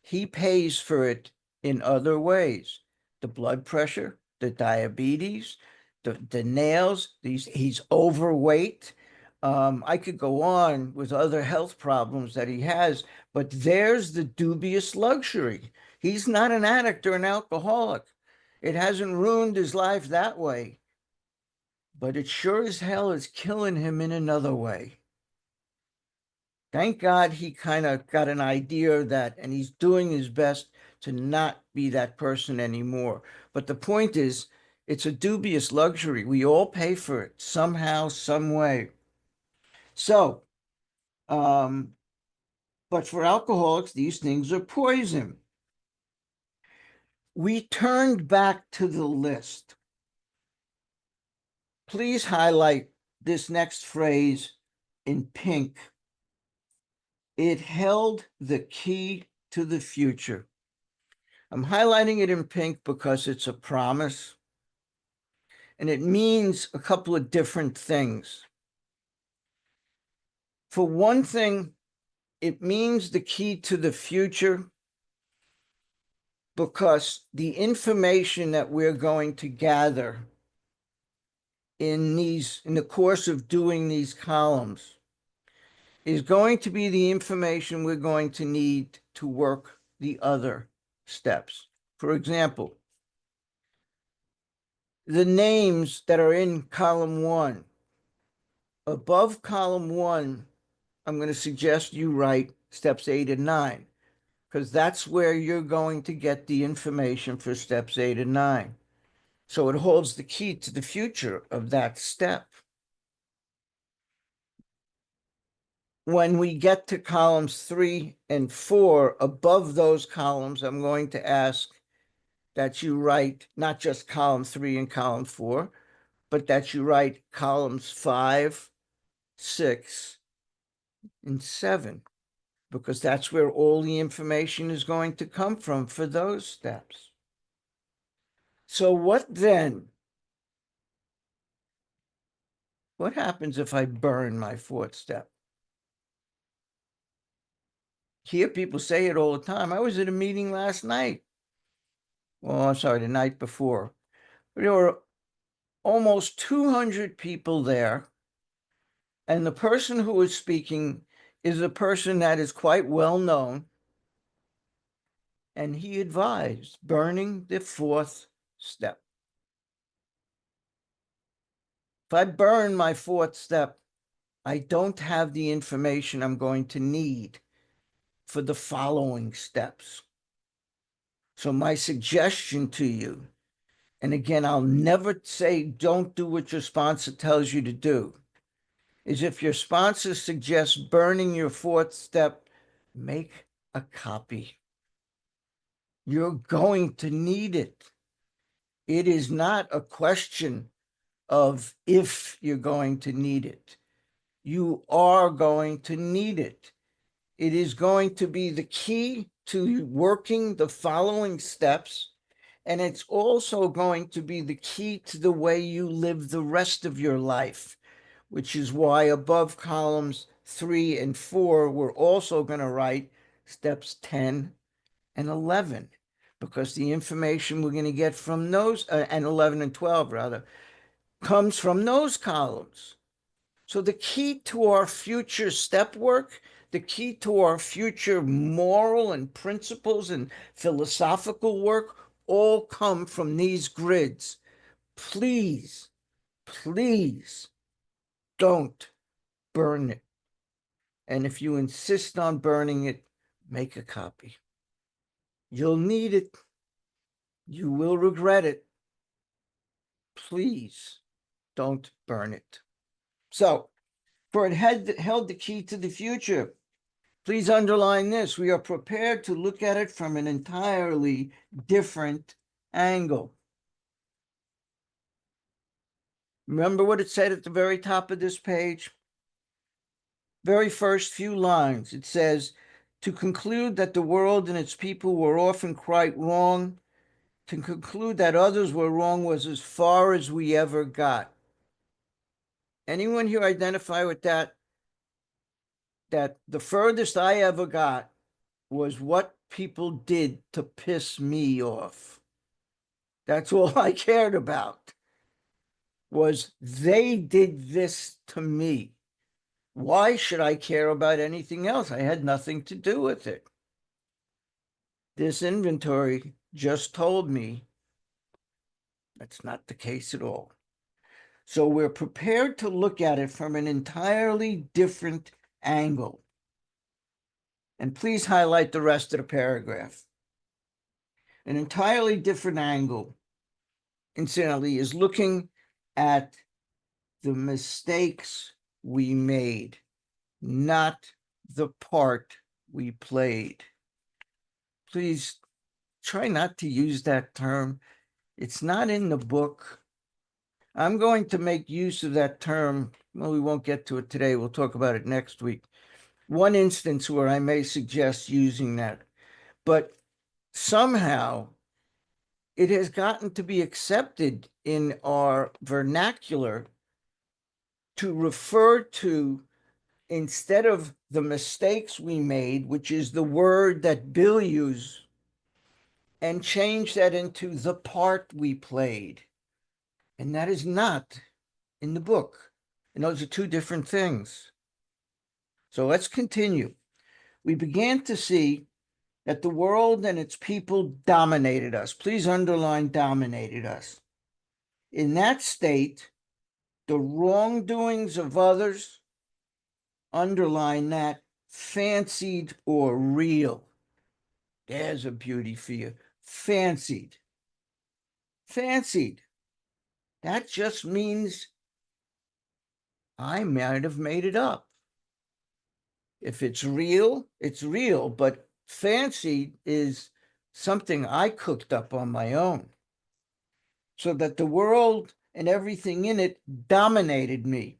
He pays for it in other ways. The blood pressure, the diabetes, the nails, he's overweight. I could go on with other health problems that he has, but there's the dubious luxury. He's not an addict or an alcoholic. It hasn't ruined his life that way, but it sure as hell is killing him in another way. Thank God he kind of got an idea of that, and he's doing his best to not be that person anymore. But the point is, it's a dubious luxury. We all pay for it somehow, some way. So, but for alcoholics, these things are poison. We turned back to the list. Please highlight this next phrase in pink. It held the key to the future. I'm highlighting it in pink because it's a promise, and it means a couple of different things. For one thing, it means the key to the future because the information that we're going to gather in the course of doing these columns is going to be the information we're going to need to work the other steps. For example, the names that are in column 1. Above column 1, I'm going to suggest you write steps 8 and 9, because that's where you're going to get the information for steps 8 and 9. So it holds the key to the future of that step. When we get to columns 3 and 4, above those columns, I'm going to ask that you write not just column 3 and column 4, but that you write columns 5, 6, and 7, because that's where all the information is going to come from for those steps. So what then? What happens if I burn my 4th step? Hear people say it all the time. I was at a meeting last night. Well, I'm sorry, the night before. There were almost 200 people there. And the person who was speaking is a person that is quite well known. And he advised burning the 4th step. If I burn my 4th step, I don't have the information I'm going to need for the following steps. So my suggestion to you, and again, I'll never say don't do what your sponsor tells you to do, is if your sponsor suggests burning your 4th step, make a copy. You're going to need it. It is not a question of if you're going to need it. You are going to need it. It is going to be the key to working the following steps, and it's also going to be the key to the way you live the rest of your life, which is why above columns 3 and 4, we're also going to write steps 10 and 11, because the information we're going to get from those, and 11 and 12 rather, comes from those columns. So the key to our future step work, the key to our future moral and principles and philosophical work all come from these grids. Please, please don't burn it. And if you insist on burning it, make a copy. You'll need it. You will regret it. Please don't burn it. So, for it held the key to the future, please underline this. We are prepared to look at it from an entirely different angle. Remember what it said at the very top of this page? Very first few lines. It says, to conclude that the world and its people were often quite wrong, to conclude that others were wrong was as far as we ever got. Anyone here identify with that? That the furthest I ever got was what people did to piss me off. That's all I cared about, was they did this to me. Why should I care about anything else? I had nothing to do with it. This inventory just told me that's not the case at all. So we're prepared to look at it from an entirely different angle. And please highlight the rest of the paragraph. An entirely different angle, incidentally, is looking at the mistakes we made, not the part we played. Please try not to use that term. It's not in the book. I'm going to make use of that term. Well, we won't get to it today. We'll talk about it next week. One instance where I may suggest using that. But somehow it has gotten to be accepted in our vernacular to refer to, instead of the mistakes we made, which is the word that Bill used, and change that into the part we played. And that is not in the book. And those are two different things. So let's continue. We began to see that the world and its people dominated us. Please underline dominated us. In that state, the wrongdoings of others, underline that, fancied or real. There's a beauty for you. Fancied. Fancied. That just means I might have made it up. If it's real, it's real, but fancied is something I cooked up on my own. So that the world and everything in it dominated me.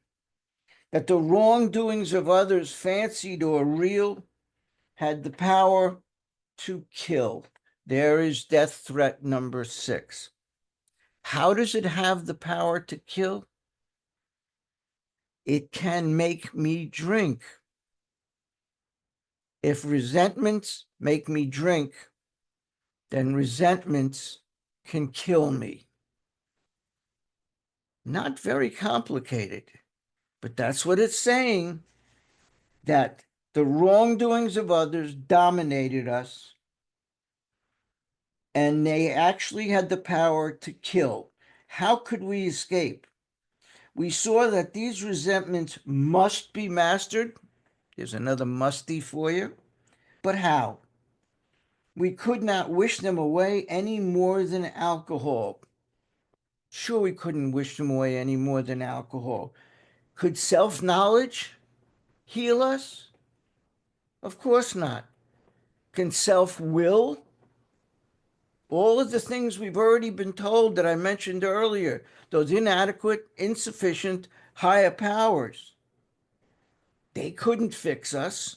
That the wrongdoings of others, fancied or real, had the power to kill. There is death threat number 6. How does it have the power to kill? It can make me drink. If resentments make me drink, then resentments can kill me. Not very complicated, but that's what it's saying, that the wrongdoings of others dominated us, and they actually had the power to kill. How could we escape? We saw that these resentments must be mastered. Here's another musty for you. But how? We could not wish them away any more than alcohol. Sure, we couldn't wish them away any more than alcohol. Could self-knowledge heal us? Of course not. Can self-will? All of the things we've already been told that I mentioned earlier, those inadequate, insufficient, higher powers, they couldn't fix us.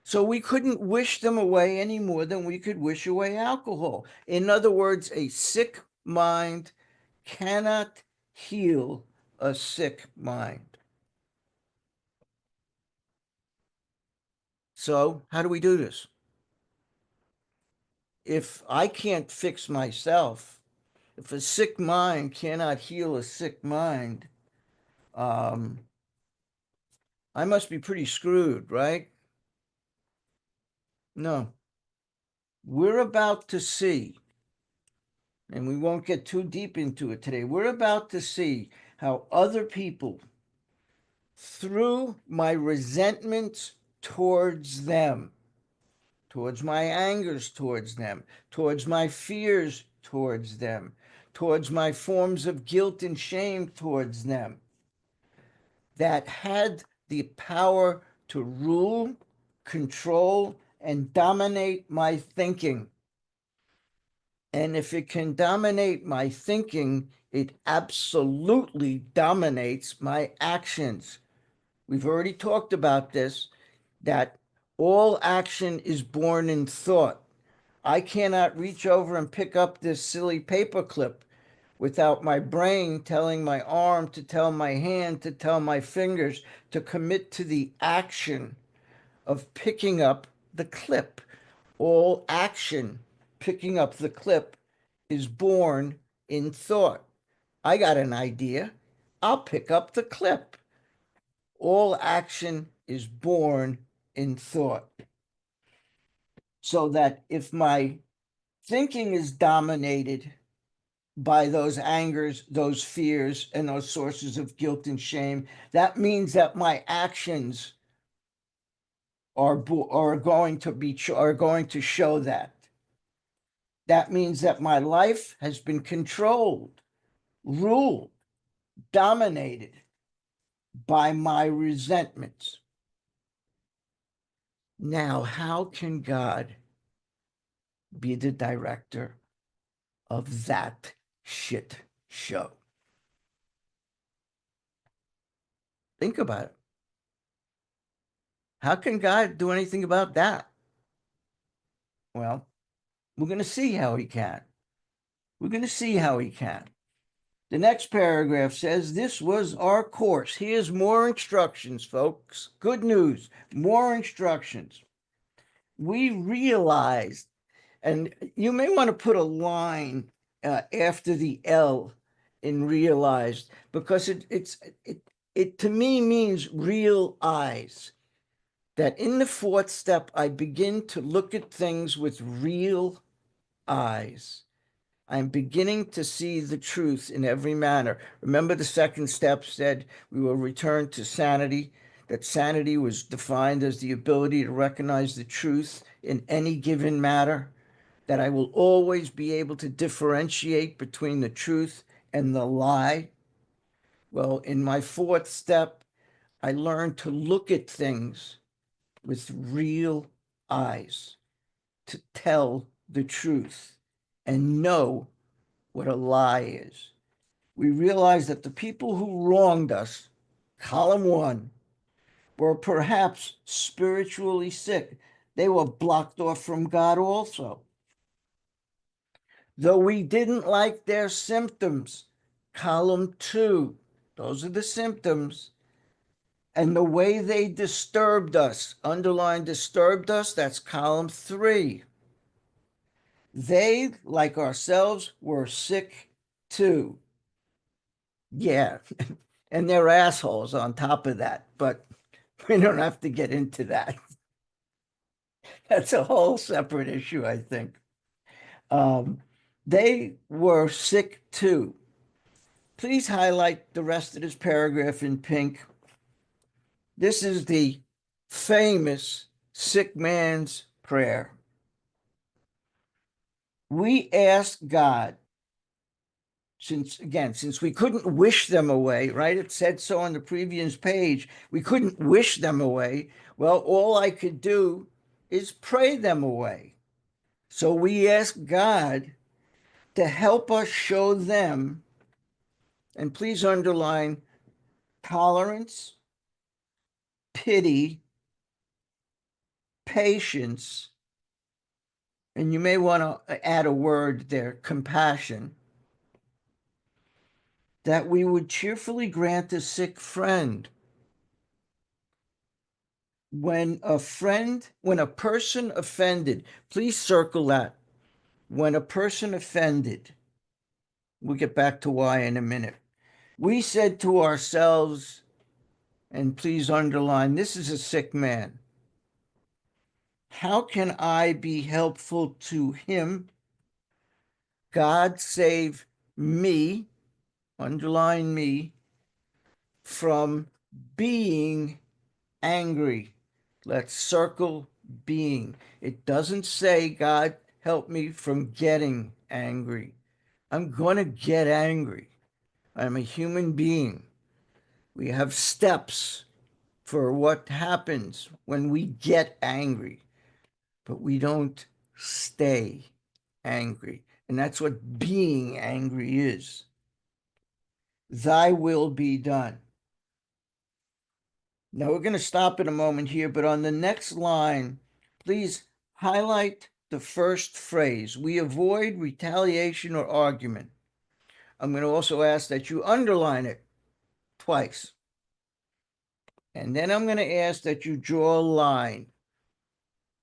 So we couldn't wish them away any more than we could wish away alcohol. In other words, a sick mind cannot heal a sick mind. So how do we do this? If I can't fix myself, if a sick mind cannot heal a sick mind, I must be pretty screwed, right? No. We're about to see, and we won't get too deep into it today, we're about to see how other people, through my resentments towards them, towards my angers towards them, towards my fears towards them, towards my forms of guilt and shame towards them, that had the power to rule, control, and dominate my thinking. And if it can dominate my thinking, it absolutely dominates my actions. We've already talked about this, that all action is born in thought. I cannot reach over and pick up this silly paperclip without my brain telling my arm to tell my hand to tell my fingers to commit to the action of picking up the clip. All action, picking up the clip, is born in thought. I got an idea. I'll pick up the clip. All action is born in thought. So that if my thinking is dominated by those angers, those fears, and those sources of guilt and shame, that means that my actions are going to show that. That means that my life has been controlled, ruled, dominated by my resentments. Now, how can God be the director of that shit show? Think about it. How can God do anything about that? Well, we're going to see how he can. We're going to see how he can. The next paragraph says, this was our course. Here's more instructions, folks. Good news, more instructions. We realized, and you may want to put a line after the L in realized, because it to me means real eyes. That in the fourth step, I begin to look at things with real eyes. I'm beginning to see the truth in every manner. Remember, the second step said we will return to sanity, that sanity was defined as the ability to recognize the truth in any given matter, that I will always be able to differentiate between the truth and the lie. Well, in my fourth step, I learned to look at things with real eyes, to tell the truth and know what a lie is. We realize that the people who wronged us, column 1, were perhaps spiritually sick. They were blocked off from God also. Though we didn't like their symptoms, column 2, those are the symptoms, and the way they disturbed us, underline disturbed us, that's column 3. They, like ourselves, were sick too. Yeah, and they're assholes on top of that, but we don't have to get into that. That's a whole separate issue, I think. They were sick too. Please highlight the rest of this paragraph in pink. This is the famous sick man's prayer. We ask God, since we couldn't wish them away, right? It said so on the previous page. We couldn't wish them away. Well, all I could do is pray them away. So we ask God to help us show them, and please underline tolerance, pity, patience, and you may want to add a word there, compassion, that we would cheerfully grant a sick friend. When a person offended, please circle that. When a person offended, we'll get back to why in a minute. We said to ourselves, and please underline, this is a sick man. How can I be helpful to him? God save me, underline me, from being angry. Let's circle being. It doesn't say, God, help me from getting angry. I'm going to get angry. I'm a human being. We have steps for what happens when we get angry, but we don't stay angry. And that's what being angry is. Thy will be done. Now we're going to stop in a moment here, but on the next line, please highlight the first phrase. We avoid retaliation or argument. I'm going to also ask that you underline it twice. And then I'm going to ask that you draw a line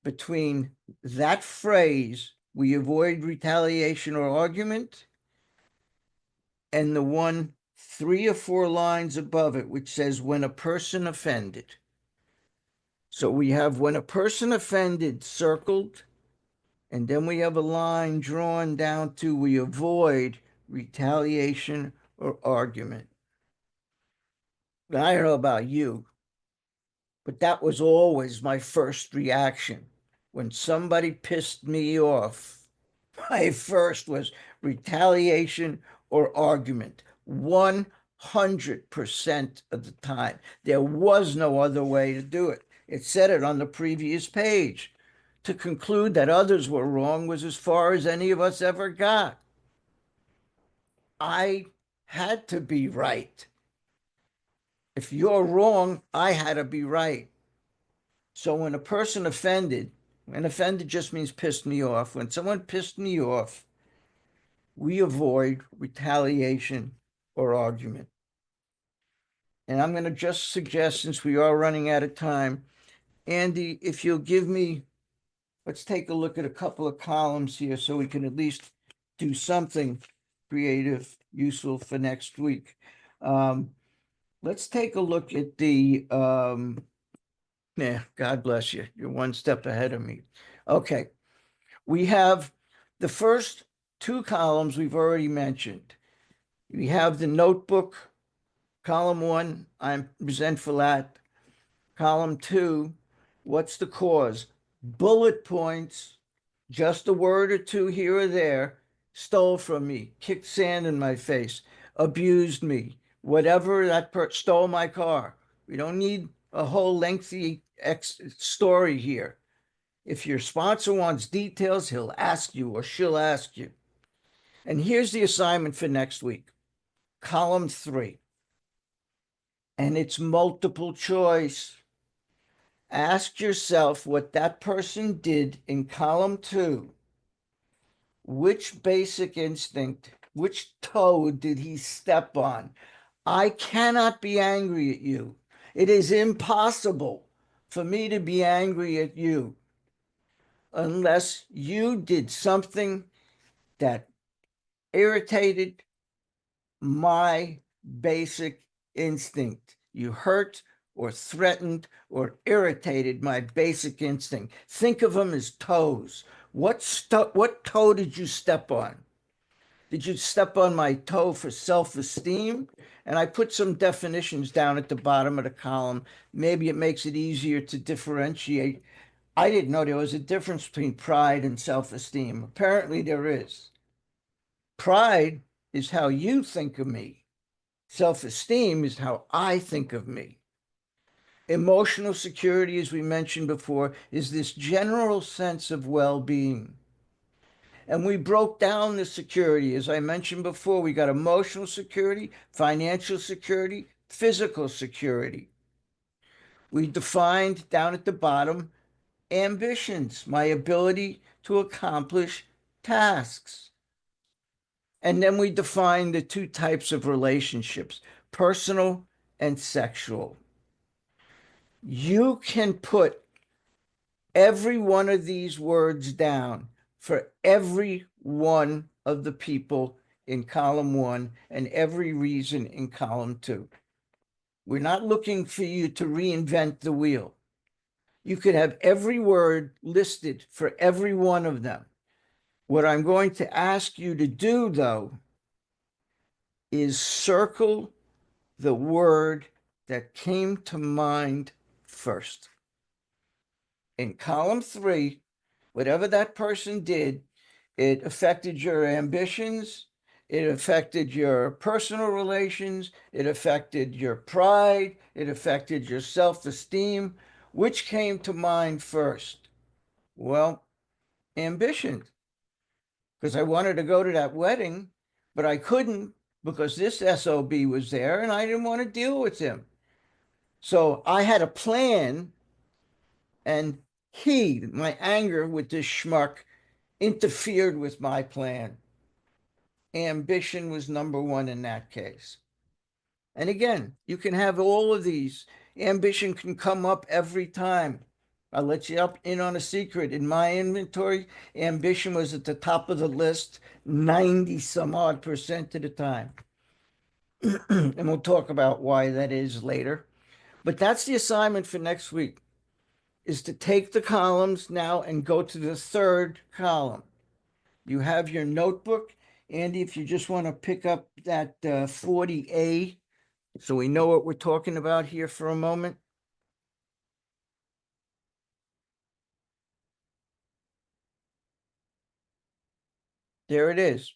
between that phrase, we avoid retaliation or argument, and the one 3 or 4 lines above it, which says when a person offended. So we have when a person offended circled, and then we have a line drawn down to we avoid retaliation or argument. I don't know about you, but that was always my first reaction. When somebody pissed me off, my first was retaliation or argument. 100% of the time. There was no other way to do it. It said it on the previous page. To conclude that others were wrong was as far as any of us ever got. I had to be right. If you're wrong, I had to be right. So when a person offended, And offended just means pissed me off. When someone pissed me off, we avoid retaliation or argument. And I'm going to just suggest, since we are running out of time, Andy, if you'll give me, let's take a look at a couple of columns here so we can at least do something creative, useful for next week. Let's take a look at the, yeah, God bless you. You're one step ahead of me. Okay. We have the first two columns we've already mentioned. We have the notebook, column 1, I'm resentful at. Column 2, what's the cause? Bullet points, just a word or two here or there, stole from me, kicked sand in my face, abused me, whatever stole my car. We don't need a whole lengthy story here. If your sponsor wants details, he'll ask you or she'll ask you. And here's the assignment for next week. Column 3. And it's multiple choice. Ask yourself what that person did in column 2. Which basic instinct, which toe did he step on? I cannot be angry at you. It is impossible for me to be angry at you unless you did something that irritated my basic instinct. You hurt or threatened or irritated my basic instinct. Think of them as toes. What toe did you step on? Did you step on my toe for self-esteem? And I put some definitions down at the bottom of the column. Maybe it makes it easier to differentiate. I didn't know there was a difference between pride and self-esteem. Apparently there is. Pride is how you think of me. Self-esteem is how I think of me. Emotional security, as we mentioned before, is this general sense of well-being. And we broke down the security. As I mentioned before, we got emotional security, financial security, physical security. We defined down at the bottom ambitions, my ability to accomplish tasks. And then we define the two types of relationships, personal and sexual. You can put every one of these words down for every one of the people in column 1 and every reason in column 2. We're not looking for you to reinvent the wheel. You could have every word listed for every one of them. What I'm going to ask you to do, though, is circle the word that came to mind first. In column 3, whatever that person did, it affected your ambitions, it affected your personal relations, it affected your pride, it affected your self-esteem. Which came to mind first? Well, ambition, because I wanted to go to that wedding, but I couldn't because this SOB was there and I didn't want to deal with him. So I had a plan, and my anger with this schmuck, interfered with my plan. Ambition was number 1 in that case. And again, you can have all of these. Ambition can come up every time. I'll let you in on a secret. In my inventory, ambition was at the top of the list 90 some odd percent of the time. And we'll talk about why that is later. But that's the assignment for next week, is to take the columns now and go to the third column. You have your notebook. Andy, if you just want to pick up that 40A, so we know what we're talking about here for a moment. There it is.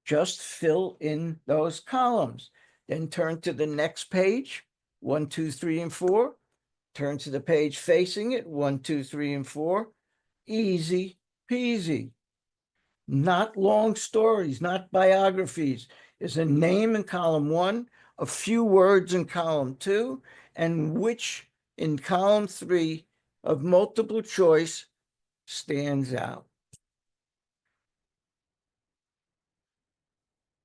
Just fill in those columns. Then turn to the next page, 1, 2, 3, and 4. Turn to the page facing it, 1, 2, 3, and 4. Easy peasy. Not long stories, not biographies. There's a name in column 1, a few words in column 2, and which in column 3 of multiple choice stands out.